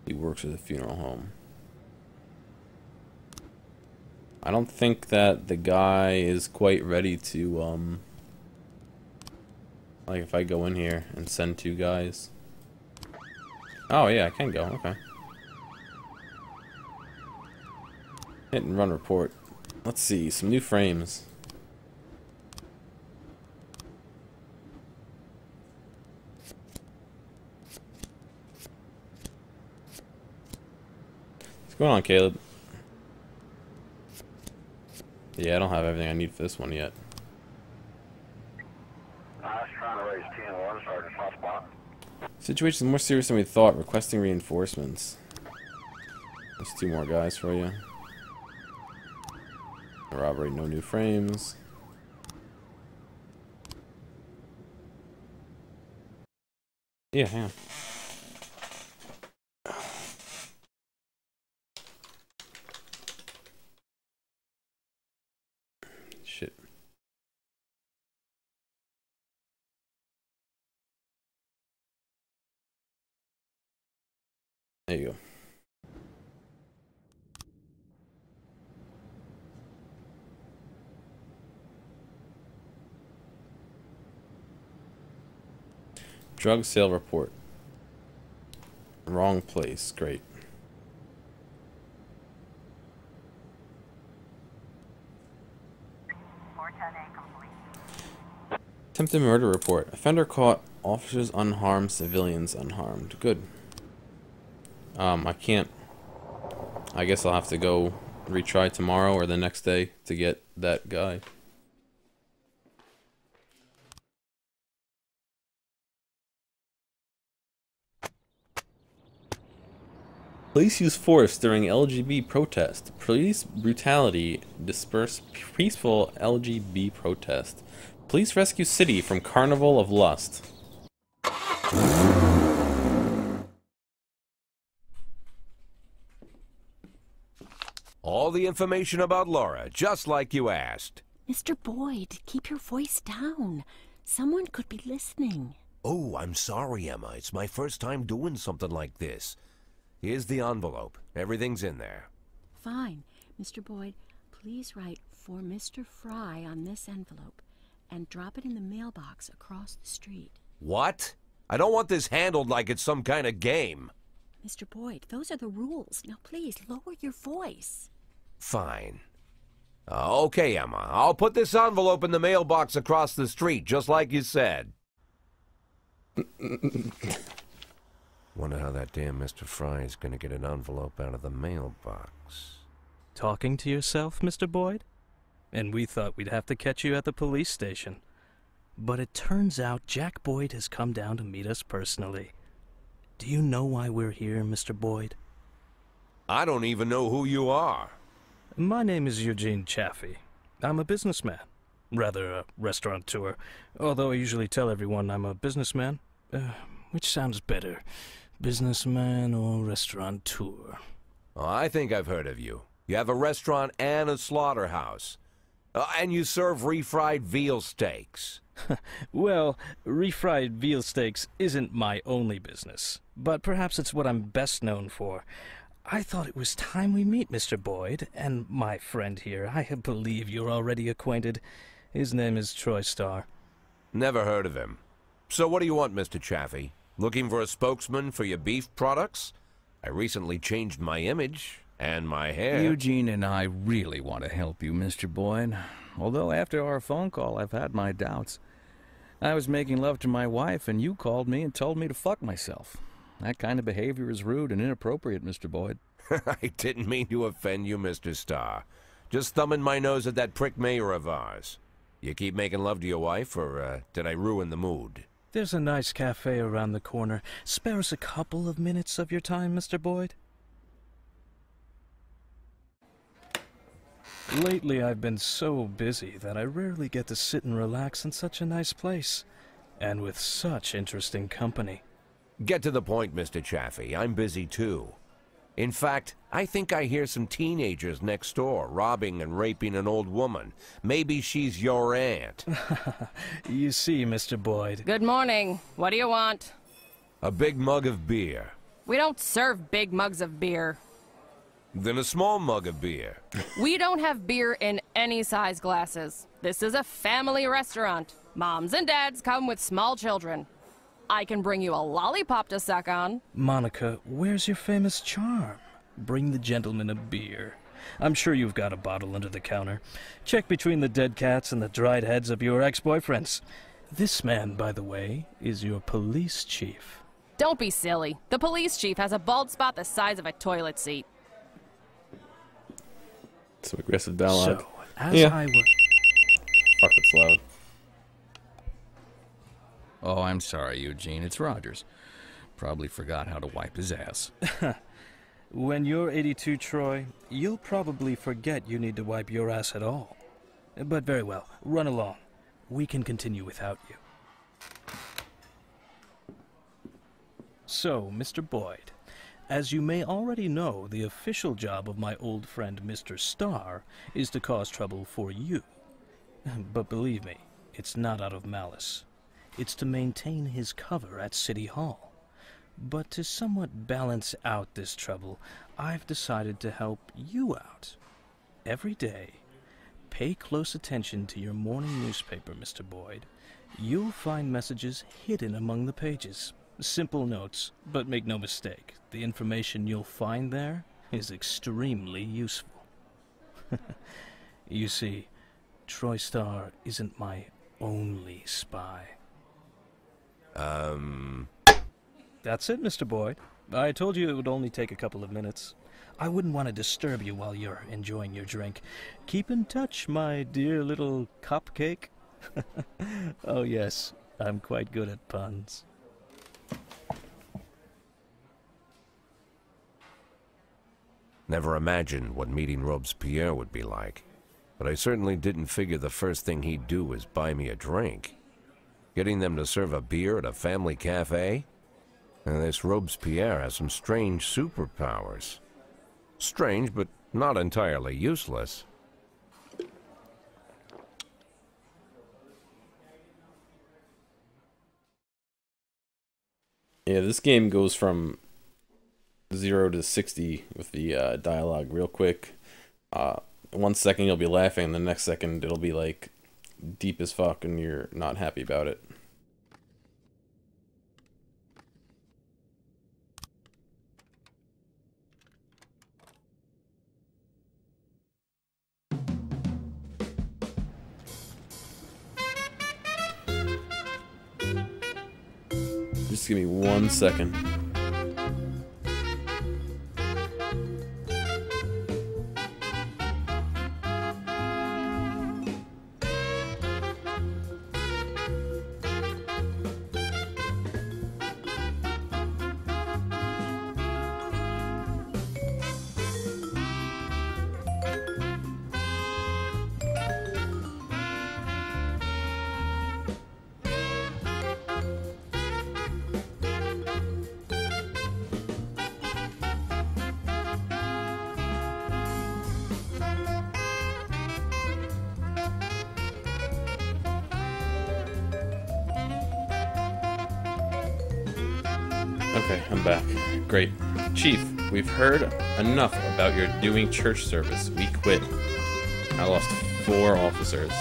He works at a funeral home. I don't think that the guy is quite ready to, like if I go in here and send 2 guys. Oh yeah, I can go, okay. Hit and run report. Let's see, some new frames. What's going on, Caleb? Yeah, I don't have everything I need for this one yet. I was trying to raise 10-1, Sergeant Hotspot. Situation is more serious than we thought. Requesting reinforcements. There's 2 more guys for you. Robbery, no new frames. Yeah, hang on. Shit. There you go. Drug sale report. Wrong place. Great. Attempted murder report. Offender caught. Officers unharmed. Civilians unharmed. Good. I can't. I guess I'll have to go retry tomorrow or the next day to get that guy. Police use force during LGBT protest. Police brutality disperse peaceful LGBT protest. Police rescue city from carnival of lust. All the information about Laura, just like you asked. Mr. Boyd, keep your voice down. Someone could be listening. Oh, I'm sorry, Emma. It's my first time doing something like this. Here's the envelope. Everything's in there. Fine. Mr. Boyd, please write for Mr. Fry on this envelope and drop it in the mailbox across the street. What? I don't want this handled like it's some kind of game. Mr. Boyd, those are the rules. Now please, lower your voice. Fine. Okay, Emma. I'll put this envelope in the mailbox across the street, just like you said. Wonder how that damn Mr. Fry is gonna get an envelope out of the mailbox. Talking to yourself, Mr. Boyd? And we thought we'd have to catch you at the police station. But it turns out Jack Boyd has come down to meet us personally. Do you know why we're here, Mr. Boyd? I don't even know who you are. My name is Eugene Chaffee. I'm a businessman. Rather, a restaurateur. Although I usually tell everyone I'm a businessman. Which sounds better? Businessman or restaurateur? Oh, I think I've heard of you. You have a restaurant and a slaughterhouse. And you serve refried veal steaks. Well, refried veal steaks isn't my only business, but perhaps it's what I'm best known for. I thought it was time we meet, Mr. Boyd, and my friend here. I believe you're already acquainted. His name is Troy Starr. Never heard of him. So what do you want, Mr. Chaffee? Looking for a spokesman for your beef products? I recently changed my image and my hair. Eugene and I really want to help you, Mr. Boyd. Although after our phone call, I've had my doubts. I was making love to my wife, and you called me and told me to fuck myself. That kind of behavior is rude and inappropriate, Mr. Boyd. I didn't mean to offend you, Mr. Starr. Just thumbing my nose at that prick mayor of ours. You keep making love to your wife, or did I ruin the mood? There's a nice cafe around the corner. Spare us a couple of minutes of your time, Mr. Boyd. Lately, I've been so busy that I rarely get to sit and relax in such a nice place, and with such interesting company. Get to the point, Mr. Chaffee. I'm busy too. In fact, I think I hear some teenagers next door robbing and raping an old woman. Maybe she's your aunt. You see, Mr. Boyd. Good morning. What do you want? A big mug of beer. We don't serve big mugs of beer. Then a small mug of beer. We don't have beer in any size glasses. This is a family restaurant. Moms and dads come with small children. I can bring you a lollipop to suck on. Monica, where's your famous charm? Bring the gentleman a beer. I'm sure you've got a bottle under the counter. Check between the dead cats and the dried heads of your ex-boyfriends. This man, by the way, is your police chief. Don't be silly. The police chief has a bald spot the size of a toilet seat. Some aggressive dialogue. So, as I was... Fuck, it's loud. Oh, I'm sorry, Eugene. It's Rogers. Probably forgot how to wipe his ass. When you're 82, Troy, you'll probably forget you need to wipe your ass at all. But very well, run along. We can continue without you. So, Mr. Boyd, as you may already know, the official job of my old friend Mr. Starr is to cause trouble for you. But believe me, it's not out of malice. It's to maintain his cover at City Hall. But to somewhat balance out this trouble, I've decided to help you out. Every day, pay close attention to your morning newspaper, Mr. Boyd. You'll find messages hidden among the pages. Simple notes, but make no mistake, the information you'll find there is extremely useful. You see, Troy Starr isn't my only spy. That's it, Mr. Boyd. I told you it would only take a couple of minutes. I wouldn't want to disturb you while you're enjoying your drink. Keep in touch, my dear little cupcake. Oh yes, I'm quite good at puns. Never imagined what meeting Robespierre would be like. But I certainly didn't figure the first thing he'd do was buy me a drink. Getting them to serve a beer at a family cafe? And this Robespierre has some strange superpowers. Strange, but not entirely useless. Yeah, this game goes from 0 to 60 with the dialogue real quick. 1 second you'll be laughing, and the next second it'll be like deep as fuck and you're not happy about it. Just give me 1 second. Okay, I'm back. Great. Chief, we've heard enough about your doing church service. We quit. I lost 4 officers.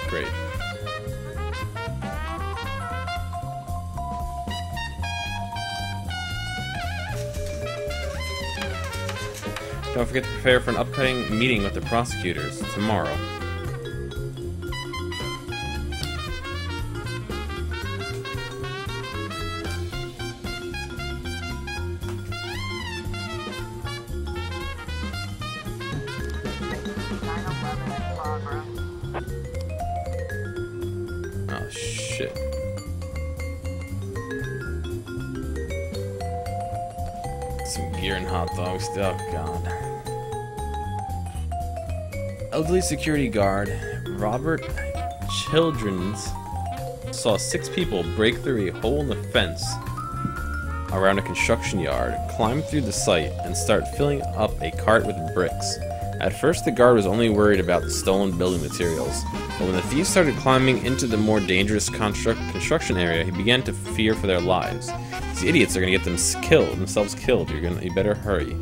Great. Don't forget to prepare for an upcoming meeting with the prosecutors tomorrow. Oh, shit. Some gear and hot dogs. Oh, God. Elderly security guard Robert Childrens saw 6 people break through a hole in the fence around a construction yard, climb through the site, and start filling up a cart with bricks. At first, the guard was only worried about the stolen building materials, but when the thieves started climbing into the more dangerous construction area, he began to fear for their lives. These idiots are gonna get themselves killed. You better hurry.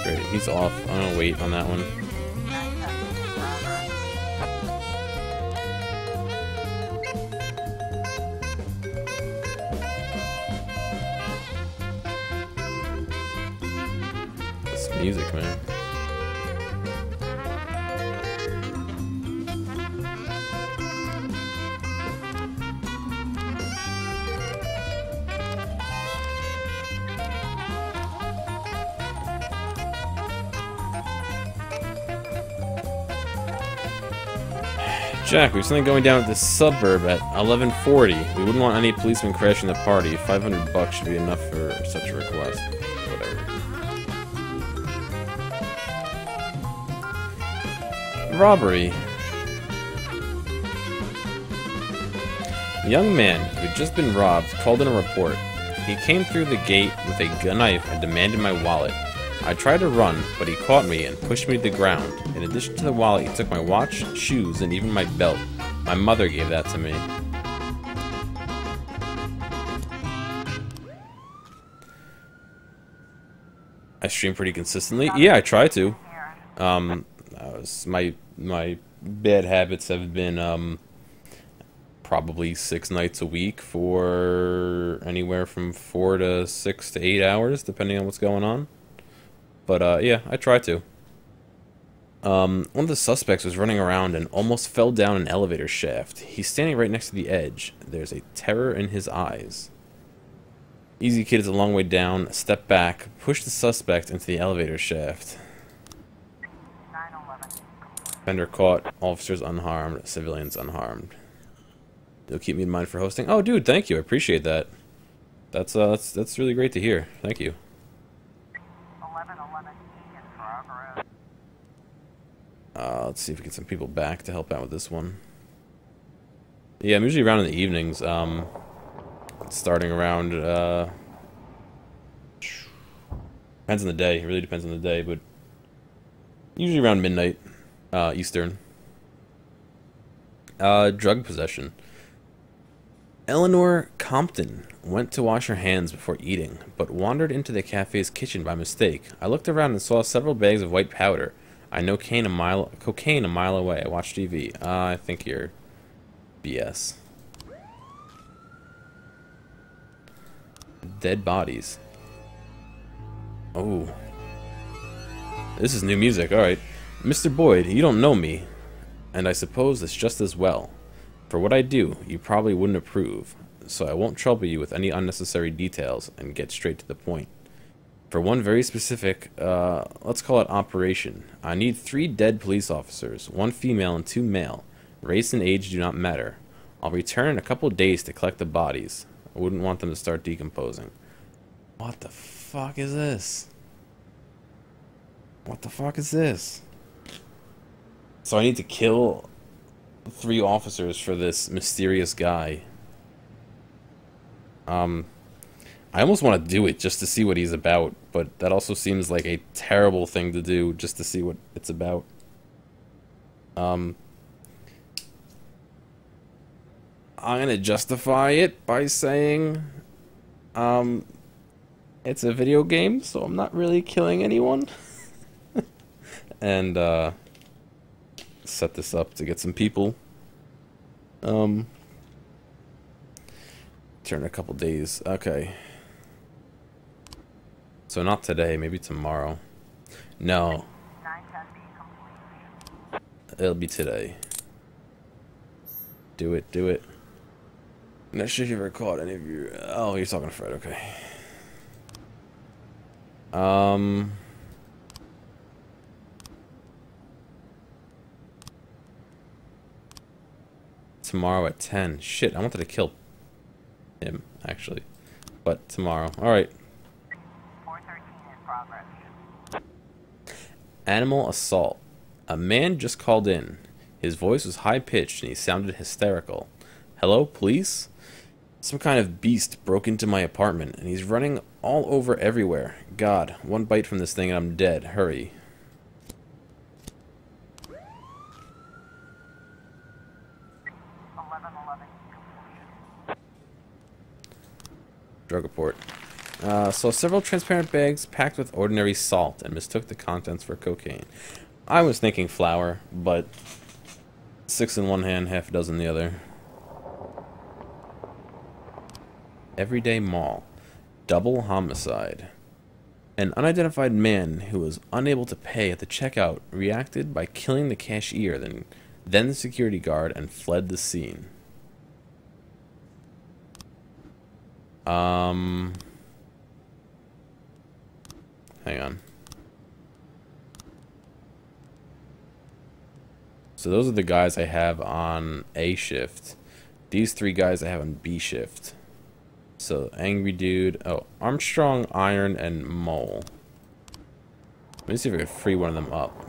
Great, he's off. I'm gonna wait on that one. This music, man. Jack, we have something going down at this suburb at 11:40. We wouldn't want any policemen crashing the party. $500 should be enough for such a request. Whatever. Robbery. A young man who'd just been robbed called in a report. He came through the gate with a knife and demanded my wallet. I tried to run, but he caught me and pushed me to the ground. In addition to the wallet, he took my watch, shoes, and even my belt. My mother gave that to me. I stream pretty consistently. Yeah, I try to. My bad habits have been probably 6 nights a week for anywhere from 4 to 6 to 8 hours, depending on what's going on. But yeah, I try to. One of the suspects was running around and almost fell down an elevator shaft. He's standing right next to the edge. There's a terror in his eyes. Easy Kid is a long way down. Step back. Push the suspect into the elevator shaft. 911. Offender caught. Officers unharmed. Civilians unharmed. You'll keep me in mind for hosting. Oh, dude, thank you. I appreciate that. That's really great to hear. Thank you. 1111 in progress. Let's see if we get some people back to help out with this one. Yeah, I'm usually around in the evenings. Starting around, depends on the day. It really depends on the day, but usually around midnight, Eastern. Drug possession. Eleanor Compton went to wash her hands before eating, but wandered into the cafe's kitchen by mistake. I looked around and saw several bags of white powder. I know cocaine a mile away. I watched TV. I think you're BS. Dead bodies. Oh. This is new music, alright. Mr. Boyd, you don't know me, and I suppose it's just as well. For what I do, you probably wouldn't approve, so I won't trouble you with any unnecessary details and get straight to the point. For one very specific, let's call it operation, I need 3 dead police officers, 1 female and 2 male. Race and age do not matter. I'll return in a couple days to collect the bodies. I wouldn't want them to start decomposing. What the fuck is this? What the fuck is this? So I need to kill 3 officers for this mysterious guy. I almost want to do it just to see what he's about, but that also seems like a terrible thing to do just to see what it's about. I'm gonna justify it by saying, it's a video game, so I'm not really killing anyone. And, set this up to get some people. Turn a couple days. Okay. So not today, maybe tomorrow. No. It'll be today. Do it, do it. Not sure if you ever caught any of you. Oh, you're talking to Fred, okay. Tomorrow at 10. Shit, I wanted to kill him, actually. But tomorrow. Alright. 413 in progress. Animal assault. A man just called in. His voice was high-pitched and he sounded hysterical. Hello, police? Some kind of beast broke into my apartment and he's running all over everywhere. God, one bite from this thing and I'm dead. Hurry. Drug report. Saw several transparent bags packed with ordinary salt and mistook the contents for cocaine. I was thinking flour, but 6 in one hand, half a dozen in the other. Everyday Mall. Double homicide. An unidentified man who was unable to pay at the checkout reacted by killing the cashier, then the security guard, and fled the scene. Hang on. So those are the guys I have on A shift. These 3 guys I have on B shift. So Angry Dude, oh, Armstrong, Iron, and Mole. Let me see if I can free one of them up.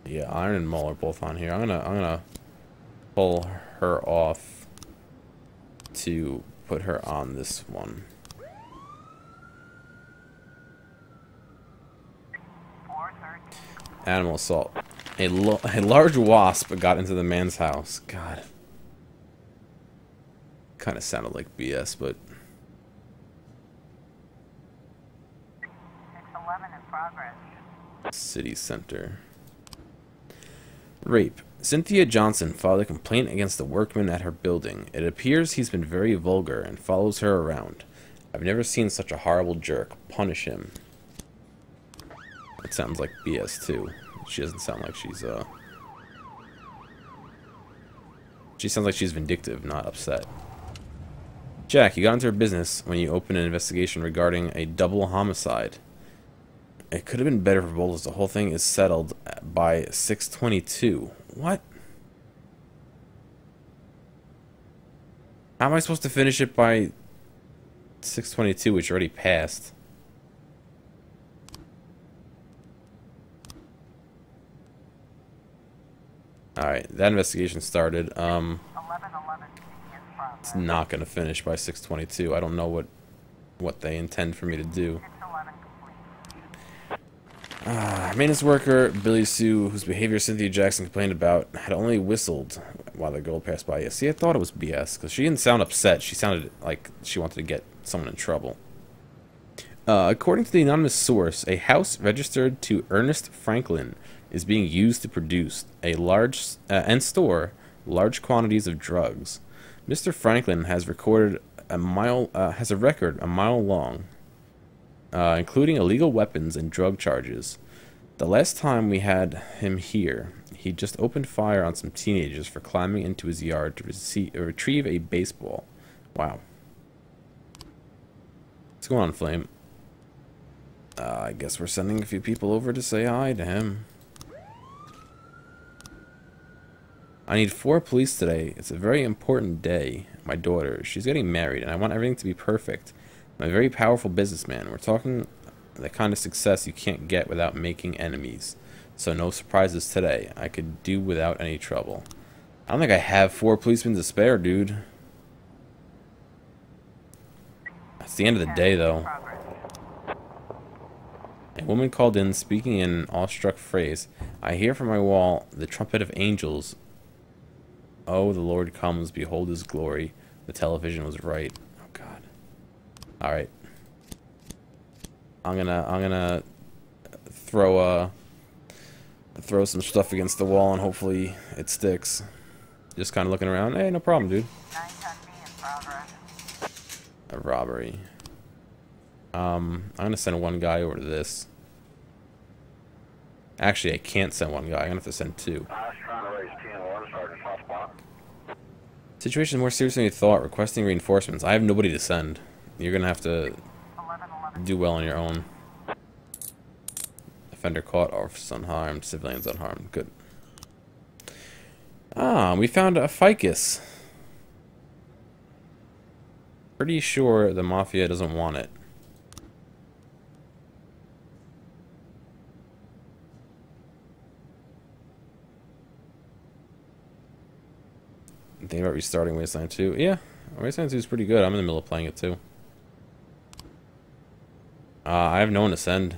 Yeah, Iron and Mole are both on here. I'm gonna pull her off to put her on this one. Animal assault. A large wasp got into the man's house. God. Kind of sounded like BS, but... 611 in progress. City center. Rape. Cynthia Johnson filed a complaint against the workman at her building. It appears he's been very vulgar and follows her around. I've never seen such a horrible jerk. Punish him. It sounds like BS too. She doesn't sound like she's she sounds like she's vindictive, not upset. Jack, you got into her business when you opened an investigation regarding a double homicide. It could have been better for both as the whole thing is settled by 6:22. What? How am I supposed to finish it by 6:22, which already passed? Alright, that investigation started. 1111 in progress. It's not going to finish by 6:22. I don't know what they intend for me to do. 611 complete. Maintenance worker Billy Sue, whose behavior Cynthia Jackson complained about, had only whistled while the girl passed by. Yeah, see, I thought it was BS, because she didn't sound upset. She sounded like she wanted to get someone in trouble. According to the anonymous source, a house registered to Ernest Franklin is being used to produce and store large quantities of drugs. Mr. Franklin has record a mile long, including illegal weapons and drug charges. The last time we had him here, he just opened fire on some teenagers for climbing into his yard to retrieve a baseball. Wow. What's going on, Flame? I guess we're sending a few people over to say hi to him. I need 4 police today. It's a very important day. My daughter, she's getting married, and I want everything to be perfect. I'm a very powerful businessman. We're talking the kind of success you can't get without making enemies. So no surprises today. I could do without any trouble. I don't think I have 4 policemen to spare, dude. It's the end of the day, though. A woman called in, speaking in an awestruck phrase. I hear from my wall the trumpet of angels. Oh, the Lord comes, behold his glory. The television was right. Oh, God. Alright. I'm gonna throw some stuff against the wall and hopefully it sticks. Just kind of looking around. Hey, no problem, dude. 910B in progress. A robbery. I'm gonna send one guy over to this. Actually, I can't send one guy. I'm gonna have to send 2. I was trying to raise 10-1, Sergeant Hotspot. Situation is more serious than you thought. Requesting reinforcements. I have nobody to send. You're gonna have to 1111. do well on your own. Offender caught, officers unharmed, civilians unharmed. Good. Ah, we found a ficus. Pretty sure the Mafia doesn't want it. Thinking about restarting Wasteland 2. Yeah, Wasteland 2 is pretty good. I'm in the middle of playing it too. I have no one to send.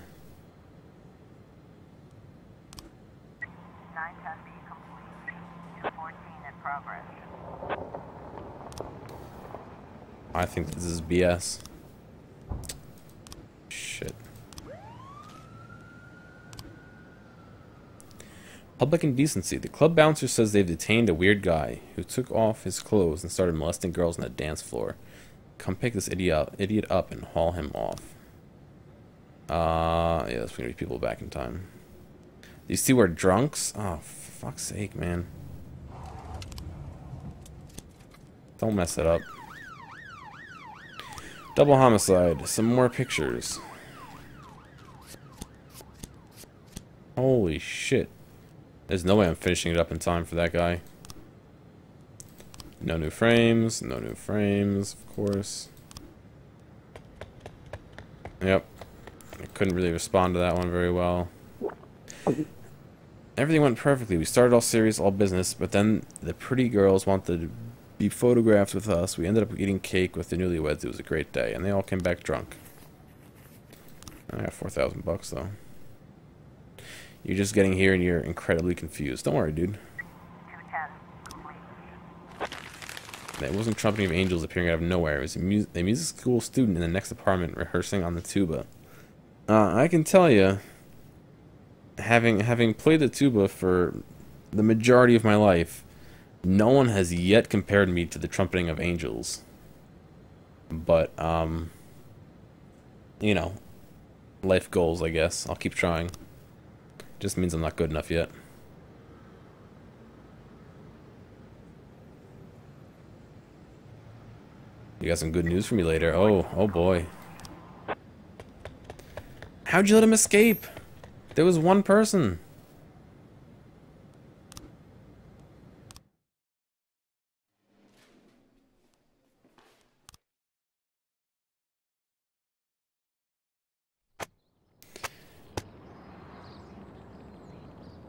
910B complete. 14 in progress. I think this is BS. Shit. Public indecency. The club bouncer says they've detained a weird guy who took off his clothes and started molesting girls on the dance floor. Come pick this idiot up and haul him off. Yeah, there's gonna be people back in time. These 2 are drunks? Oh, for fuck's sake, man. Don't mess it up. Double homicide. Some more pictures. Holy shit. There's no way I'm finishing it up in time for that guy. No new frames. No new frames, of course. Yep. I couldn't really respond to that one very well. Everything went perfectly. We started all serious, all business, but then the pretty girls wanted to be photographed with us. We ended up eating cake with the newlyweds. It was a great day, and they all came back drunk. I got $4,000 though. You're just getting here and you're incredibly confused. Don't worry, dude. 210 complete. It wasn't trumpeting of angels appearing out of nowhere. It was a music school student in the next apartment rehearsing on the tuba. I can tell you, having played the tuba for the majority of my life, no one has yet compared me to the trumpeting of angels. But, you know, life goals, I guess. I'll keep trying. Just means I'm not good enough yet. You got some good news for me later. Oh boy. How'd you let him escape? There was one person.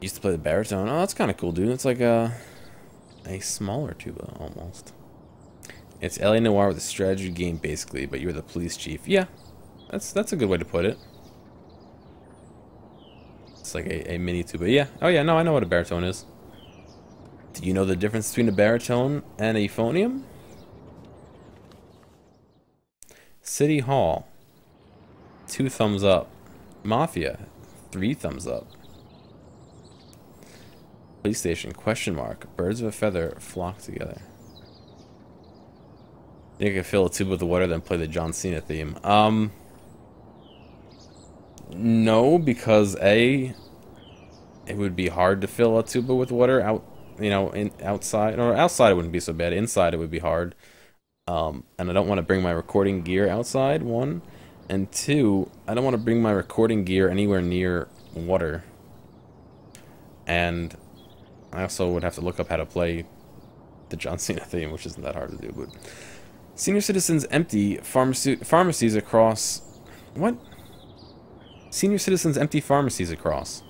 Used to play the baritone. Oh, that's kind of cool, dude. It's like a smaller tuba, almost. It's LA Noire with a strategy game, basically, but you're the police chief. Yeah, that's a good way to put it. It's like a mini tuba. Yeah. Oh, yeah, no, I know what a baritone is. Do you know the difference between a baritone and a euphonium? City Hall. 2 thumbs up. Mafia. 3 thumbs up. Police station, question mark. Birds of a feather flock together. You can fill a tube with water, then play the John Cena theme. No, because A, it would be hard to fill a tuba with water outside, or outside it wouldn't be so bad. Inside it would be hard. And I don't want to bring my recording gear outside, 1. And 2, I don't want to bring my recording gear anywhere near water. And I also would have to look up how to play the John Cena theme, which isn't that hard to do. But senior citizens empty pharmacies across. What? Senior citizens empty pharmacies across.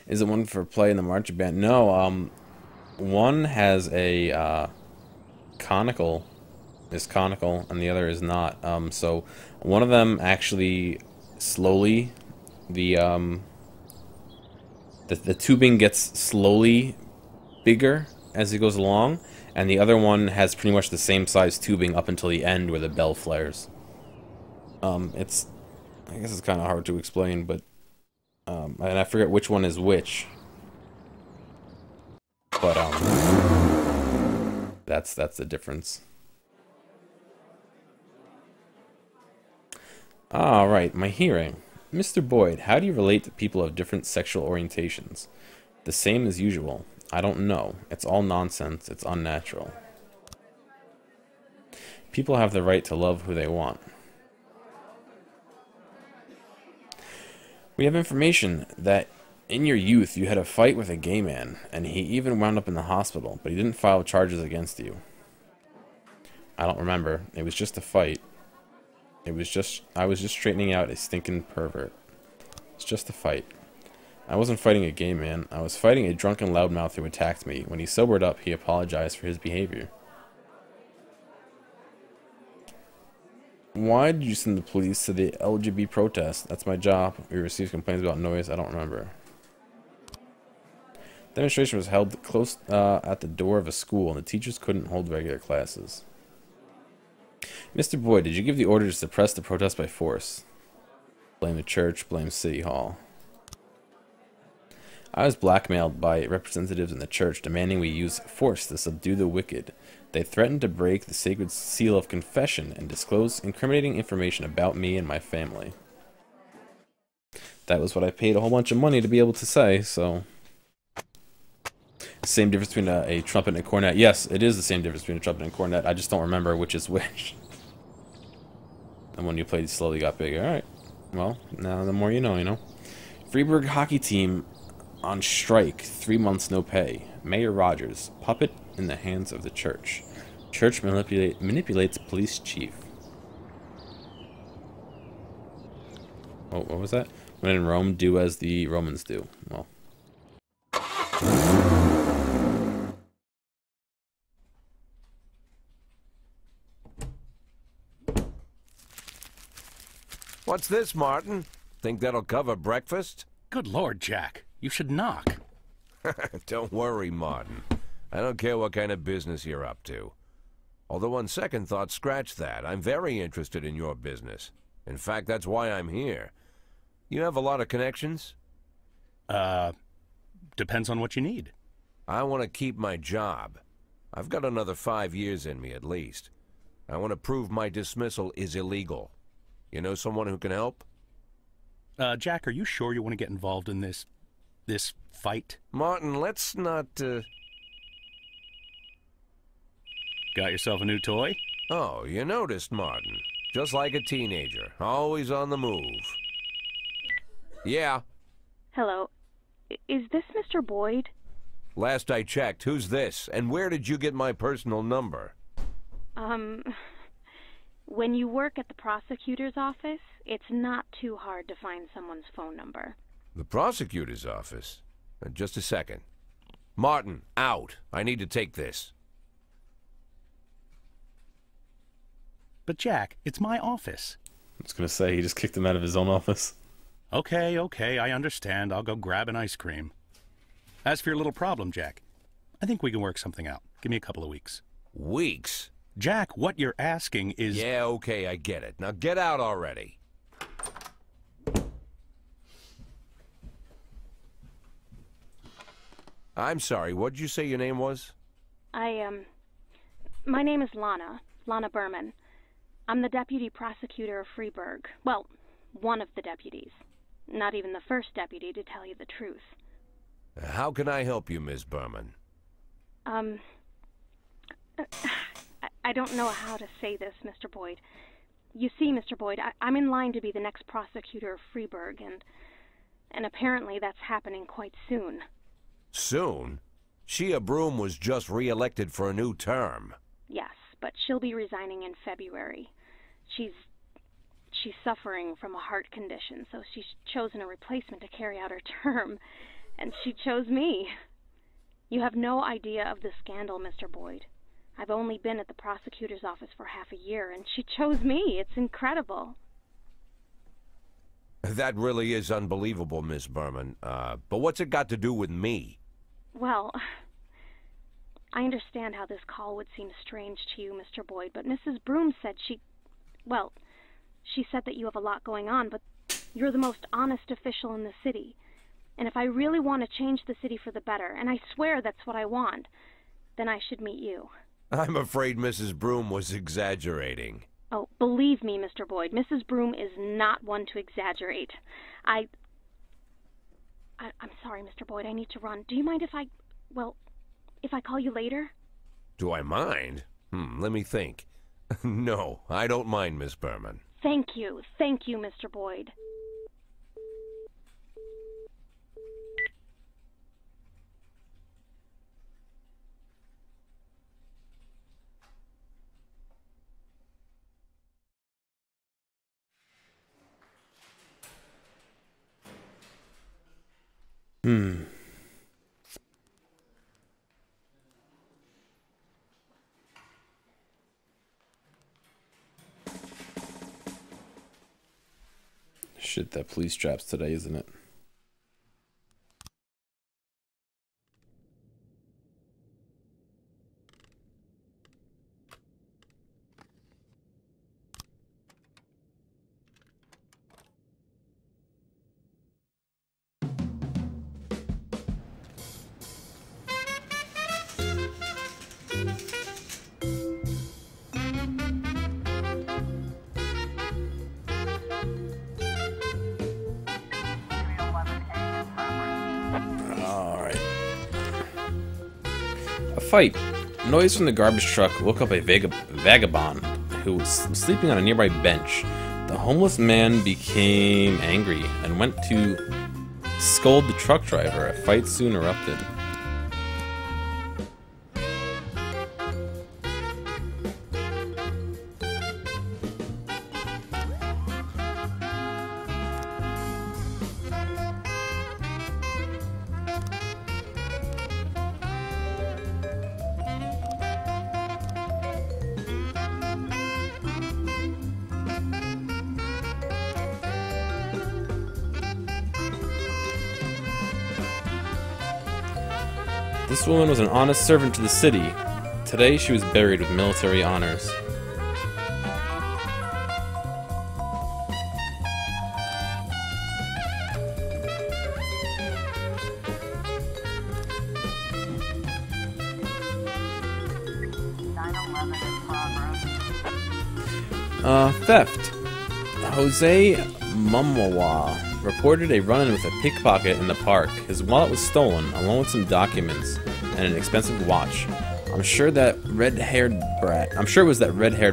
Is it one for play in the marching band? No, one has a conical, is conical, and the other is not. So one of them actually slowly, the tubing gets slowly bigger as it goes along, and the other one has pretty much the same size tubing up until the end where the bell flares. I guess it's kind of hard to explain, but and I forget which one is which. But that's the difference. All right, my hearing. Mr. Boyd, how do you relate to people of different sexual orientations? The same as usual. I don't know. It's all nonsense. It's unnatural. People have the right to love who they want. We have information that in your youth you had a fight with a gay man, and he even wound up in the hospital, but he didn't file charges against you. I don't remember. It was just a fight. I was just straightening out a stinking pervert. It's just a fight. I wasn't fighting a gay man. I was fighting a drunken loudmouth who attacked me. When he sobered up, he apologized for his behavior. Why did you send the police to the LGBT protest? That's my job. We received complaints about noise. I don't remember. Demonstration was held close at the door of a school, and the teachers couldn't hold regular classes. Mr. Boyd, did you give the order to suppress the protest by force? Blame the church, blame City Hall. I was blackmailed by representatives in the church demanding we use force to subdue the wicked. They threatened to break the sacred seal of confession and disclose incriminating information about me and my family. That was what I paid a whole bunch of money to be able to say, so... Same difference between a trumpet and a cornet. Yes, it is the same difference between a trumpet and a cornet. I just don't remember which is which. And when you played slowly got bigger. Alright. Well, now the more you know, you know. Freeburg hockey team on strike. 3 months no pay. Mayor Rogers. Puppet in the hands of the church. Church manipulates police chief. Oh, what was that? When in Rome, do as the Romans do. Well. What's this, Martin? Think that'll cover breakfast? Good Lord, Jack. You should knock. Don't worry, Martin. I don't care what kind of business you're up to. Although on second thought, scratch that. I'm very interested in your business. In fact, that's why I'm here. You have a lot of connections? Depends on what you need. I want to keep my job. I've got another 5 years in me at least. I want to prove my dismissal is illegal. You know someone who can help? Jack, are you sure you want to get involved in this fight? Martin, let's not, Got yourself a new toy? Oh, you noticed, Martin. Just like a teenager, always on the move. Yeah. Hello. Is this Mr. Boyd? Last I checked, who's this? And where did you get my personal number? When you work at the prosecutor's office, it's not too hard to find someone's phone number. The prosecutor's office? Just a second. Martin, out. I need to take this. But Jack, it's my office. I was gonna say, he just kicked him out of his own office. Okay, I understand. I'll go grab an ice cream. As for your little problem, Jack, I think we can work something out. Give me a couple of weeks. Weeks? Jack, what you're asking is... Yeah, okay, I get it. Now get out already. I'm sorry, what did you say your name was? My name is Lana Berman. I'm the deputy prosecutor of Freeburg. Well, one of the deputies. Not even the first deputy, to tell you the truth. How can I help you, Miss Berman? I don't know how to say this, Mr. Boyd. You see, Mr. Boyd, I'm in line to be the next prosecutor of Freeburg, and apparently that's happening quite soon. Soon? Shia Broom was just re-elected for a new term. Yes, but she'll be resigning in February. She's suffering from a heart condition, so she's chosen a replacement to carry out her term. And she chose me. You have no idea of the scandal, Mr. Boyd. I've only been at the prosecutor's office for half a year, and she chose me. It's incredible. That really is unbelievable, Miss Berman. But what's it got to do with me? Well, I understand how this call would seem strange to you, Mr. Boyd, but Mrs. Broom said she said that you have a lot going on, but you're the most honest official in the city. And if I really want to change the city for the better, and I swear that's what I want, then I should meet you. I'm afraid Mrs. Broom was exaggerating. Oh, believe me, Mr. Boyd, Mrs. Broom is not one to exaggerate. I'm sorry, Mr. Boyd, I need to run. Do you mind if I call you later? Do I mind? Let me think. No, I don't mind, Miss Berman. Thank you, Mr. Boyd. Shit, that police trap's today, isn't it? Fight. Noise from the garbage truck woke up a vagabond who was sleeping on a nearby bench. The homeless man became angry and went to scold the truck driver. A fight soon erupted. This woman was an honest servant to the city. Today she was buried with military honors. Theft. Jose Mamawa reported a run-in with a pickpocket in the park. His wallet was stolen, along with some documents and an expensive watch. I'm sure it was that red-haired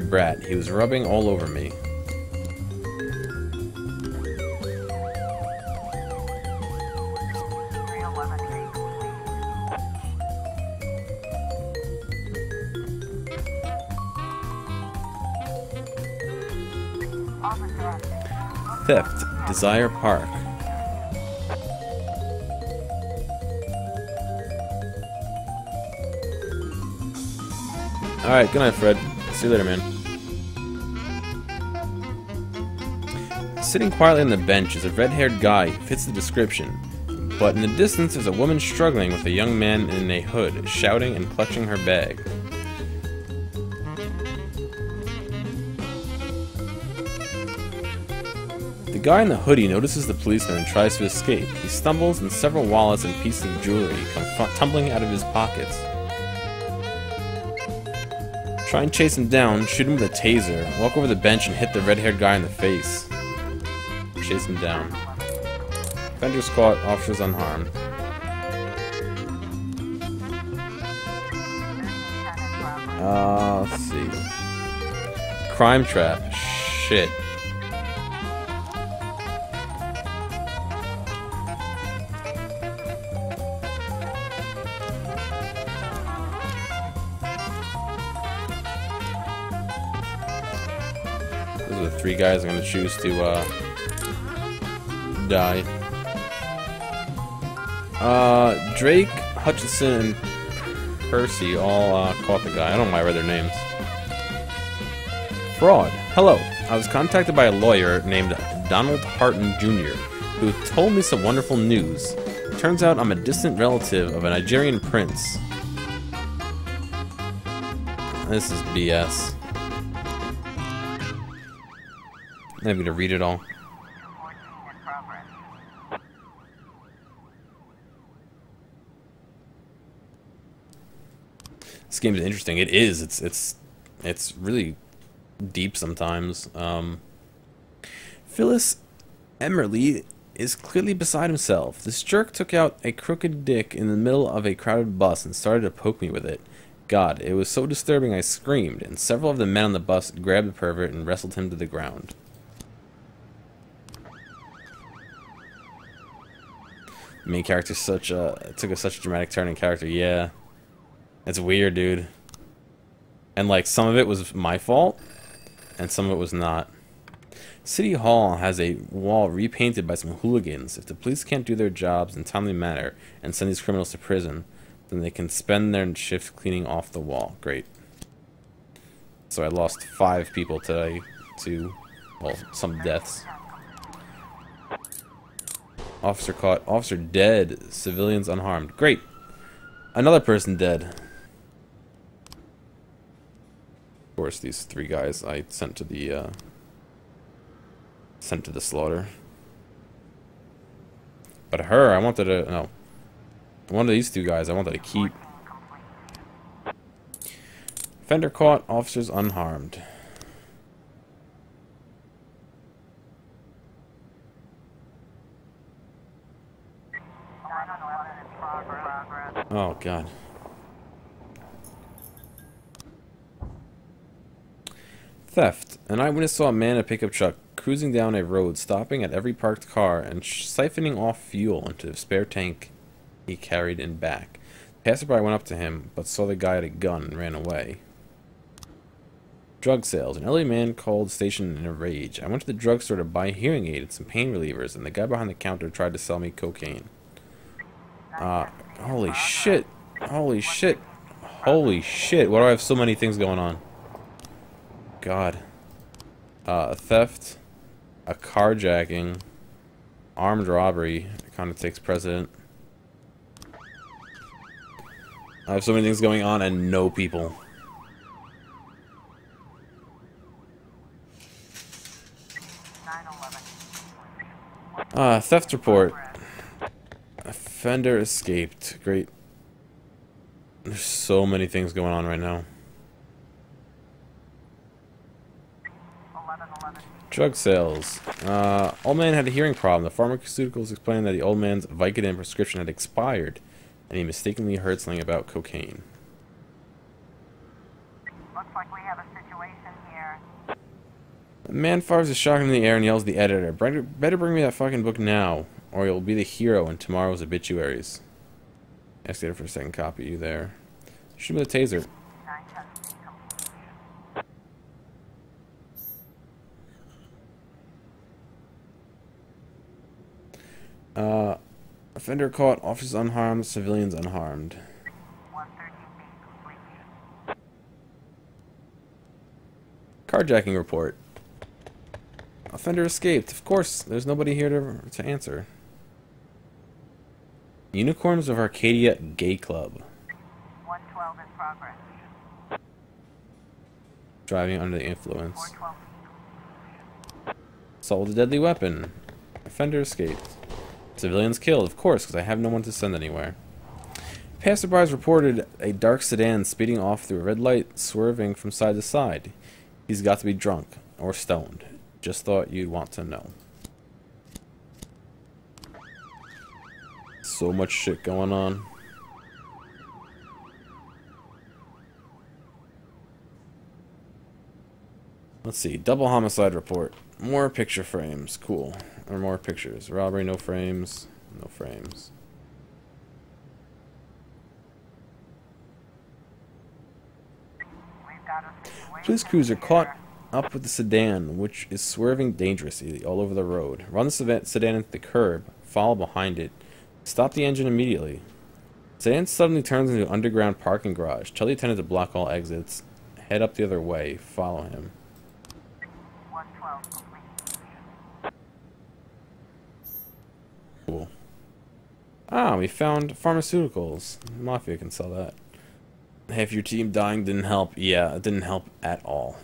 brat. He was rubbing all over me. Theft. Desire Park. Alright, good night, Fred. See you later, man. Sitting quietly on the bench is a red-haired guy who fits the description. But in the distance there's a woman struggling with a young man in a hood, shouting and clutching her bag. The guy in the hoodie notices the policeman and tries to escape. He stumbles and several wallets and pieces of jewelry come tumbling out of his pockets. Try and chase him down, shoot him with a taser, walk over the bench and hit the red-haired guy in the face. Chase him down. Offenders caught, officers unharmed. Let's see. Crime trap. Shit. Those are the three guys I'm gonna choose to die. Drake, Hutchinson, and Percy all caught the guy. I don't know why I read their names. Fraud. Hello. I was contacted by a lawyer named Donald Harton Jr., who told me some wonderful news. Turns out I'm a distant relative of a Nigerian prince. This is BS. I'm gonna read it all. This game is interesting. It is. It's really deep sometimes. Phyllis Emmerly is clearly beside himself. This jerk took out a crooked dick in the middle of a crowded bus and started to poke me with it. God, it was so disturbing I screamed, and several of the men on the bus grabbed the pervert and wrestled him to the ground. The main character took such a dramatic turn in character. Yeah. It's weird, dude. And like some of it was my fault, and some of it was not. City Hall has a wall repainted by some hooligans. If the police can't do their jobs in a timely manner and send these criminals to prison, then they can spend their shift cleaning off the wall. Great. So I lost 5 people today to, well, some deaths. Officer caught. Officer dead. Civilians unharmed. Great. Another person dead. Of course, these 3 guys I sent to the slaughter. But her, I wanted to no. One of these 2 guys I wanted to keep. Offender caught. Officers unharmed. Oh, God. Theft. An eyewitness saw a man in a pickup truck cruising down a road, stopping at every parked car and siphoning off fuel into a spare tank he carried in back. The passerby went up to him, but saw the guy had a gun and ran away. Drug sales. An elderly man called the station in a rage. I went to the drugstore to buy a hearing aid and some pain relievers, and the guy behind the counter tried to sell me cocaine. Holy shit. Holy shit. Holy shit. Why do I have so many things going on? God. Theft. A carjacking. Armed robbery. Kind of takes precedent. I have so many things going on and no people. Theft report. Offender escaped. Great. There's so many things going on right now. Drug sales. Old man had a hearing problem. The pharmaceuticals explained that the old man's Vicodin prescription had expired, and he mistakenly heard something about cocaine. Looks like we have a situation here. The man fires a shotgun in the air and yells at the editor, "Better bring me that fucking book now, or you'll be the hero in tomorrow's obituaries." Ask the editor for a second copy. You there? Shoot him with a taser. Offender caught, officers unharmed, civilians unharmed. Carjacking report. Offender escaped. Of course, there's nobody here to answer. Unicorns of Arcadia Gay Club. 112 in progress. Driving under the influence. Assault with a deadly weapon. Offender escaped. Civilians killed, of course, because I have no one to send anywhere. Passerbys reported a dark sedan speeding off through a red light, swerving from side to side. He's got to be drunk or stoned. Just thought you'd want to know. So much shit going on. Let's see. Double homicide report. More picture frames. Cool. Or more pictures. Robbery, no frames. No frames. Police cruiser caught up with the sedan, which is swerving dangerously all over the road. Run the sedan into the curb. Follow behind it. Stop the engine immediately. Sedan suddenly turns into an underground parking garage. Tell the attendant to block all exits. Head up the other way. Follow him. 112 complete. Cool. Ah, we found pharmaceuticals. Mafia can sell that. Half your team dying didn't help. Yeah, it didn't help at all.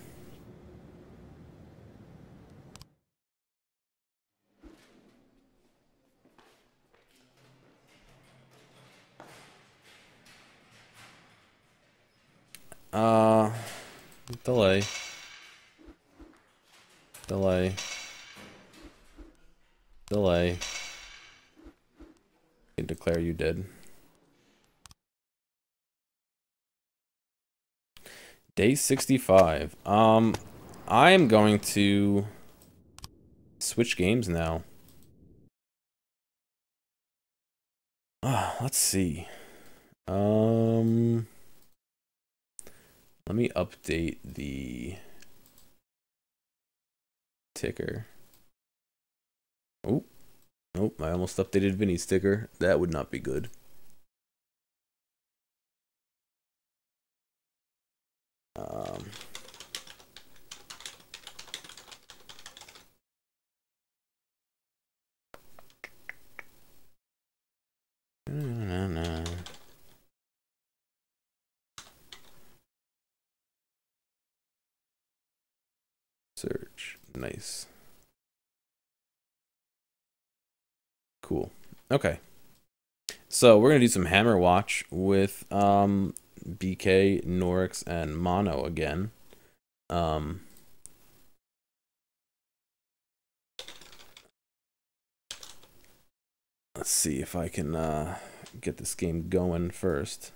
Delay. Delay. Delay. You declare you did. Day 65. I am going to switch games now. Let's see. Let me update the ticker. Oh, nope, I almost updated Vinny's ticker. That would not be good. Search. Nice. Cool. Okay. So we're gonna do some Hammer Watch with BK, Norix, and Mono again. Let's see if I can get this game going first.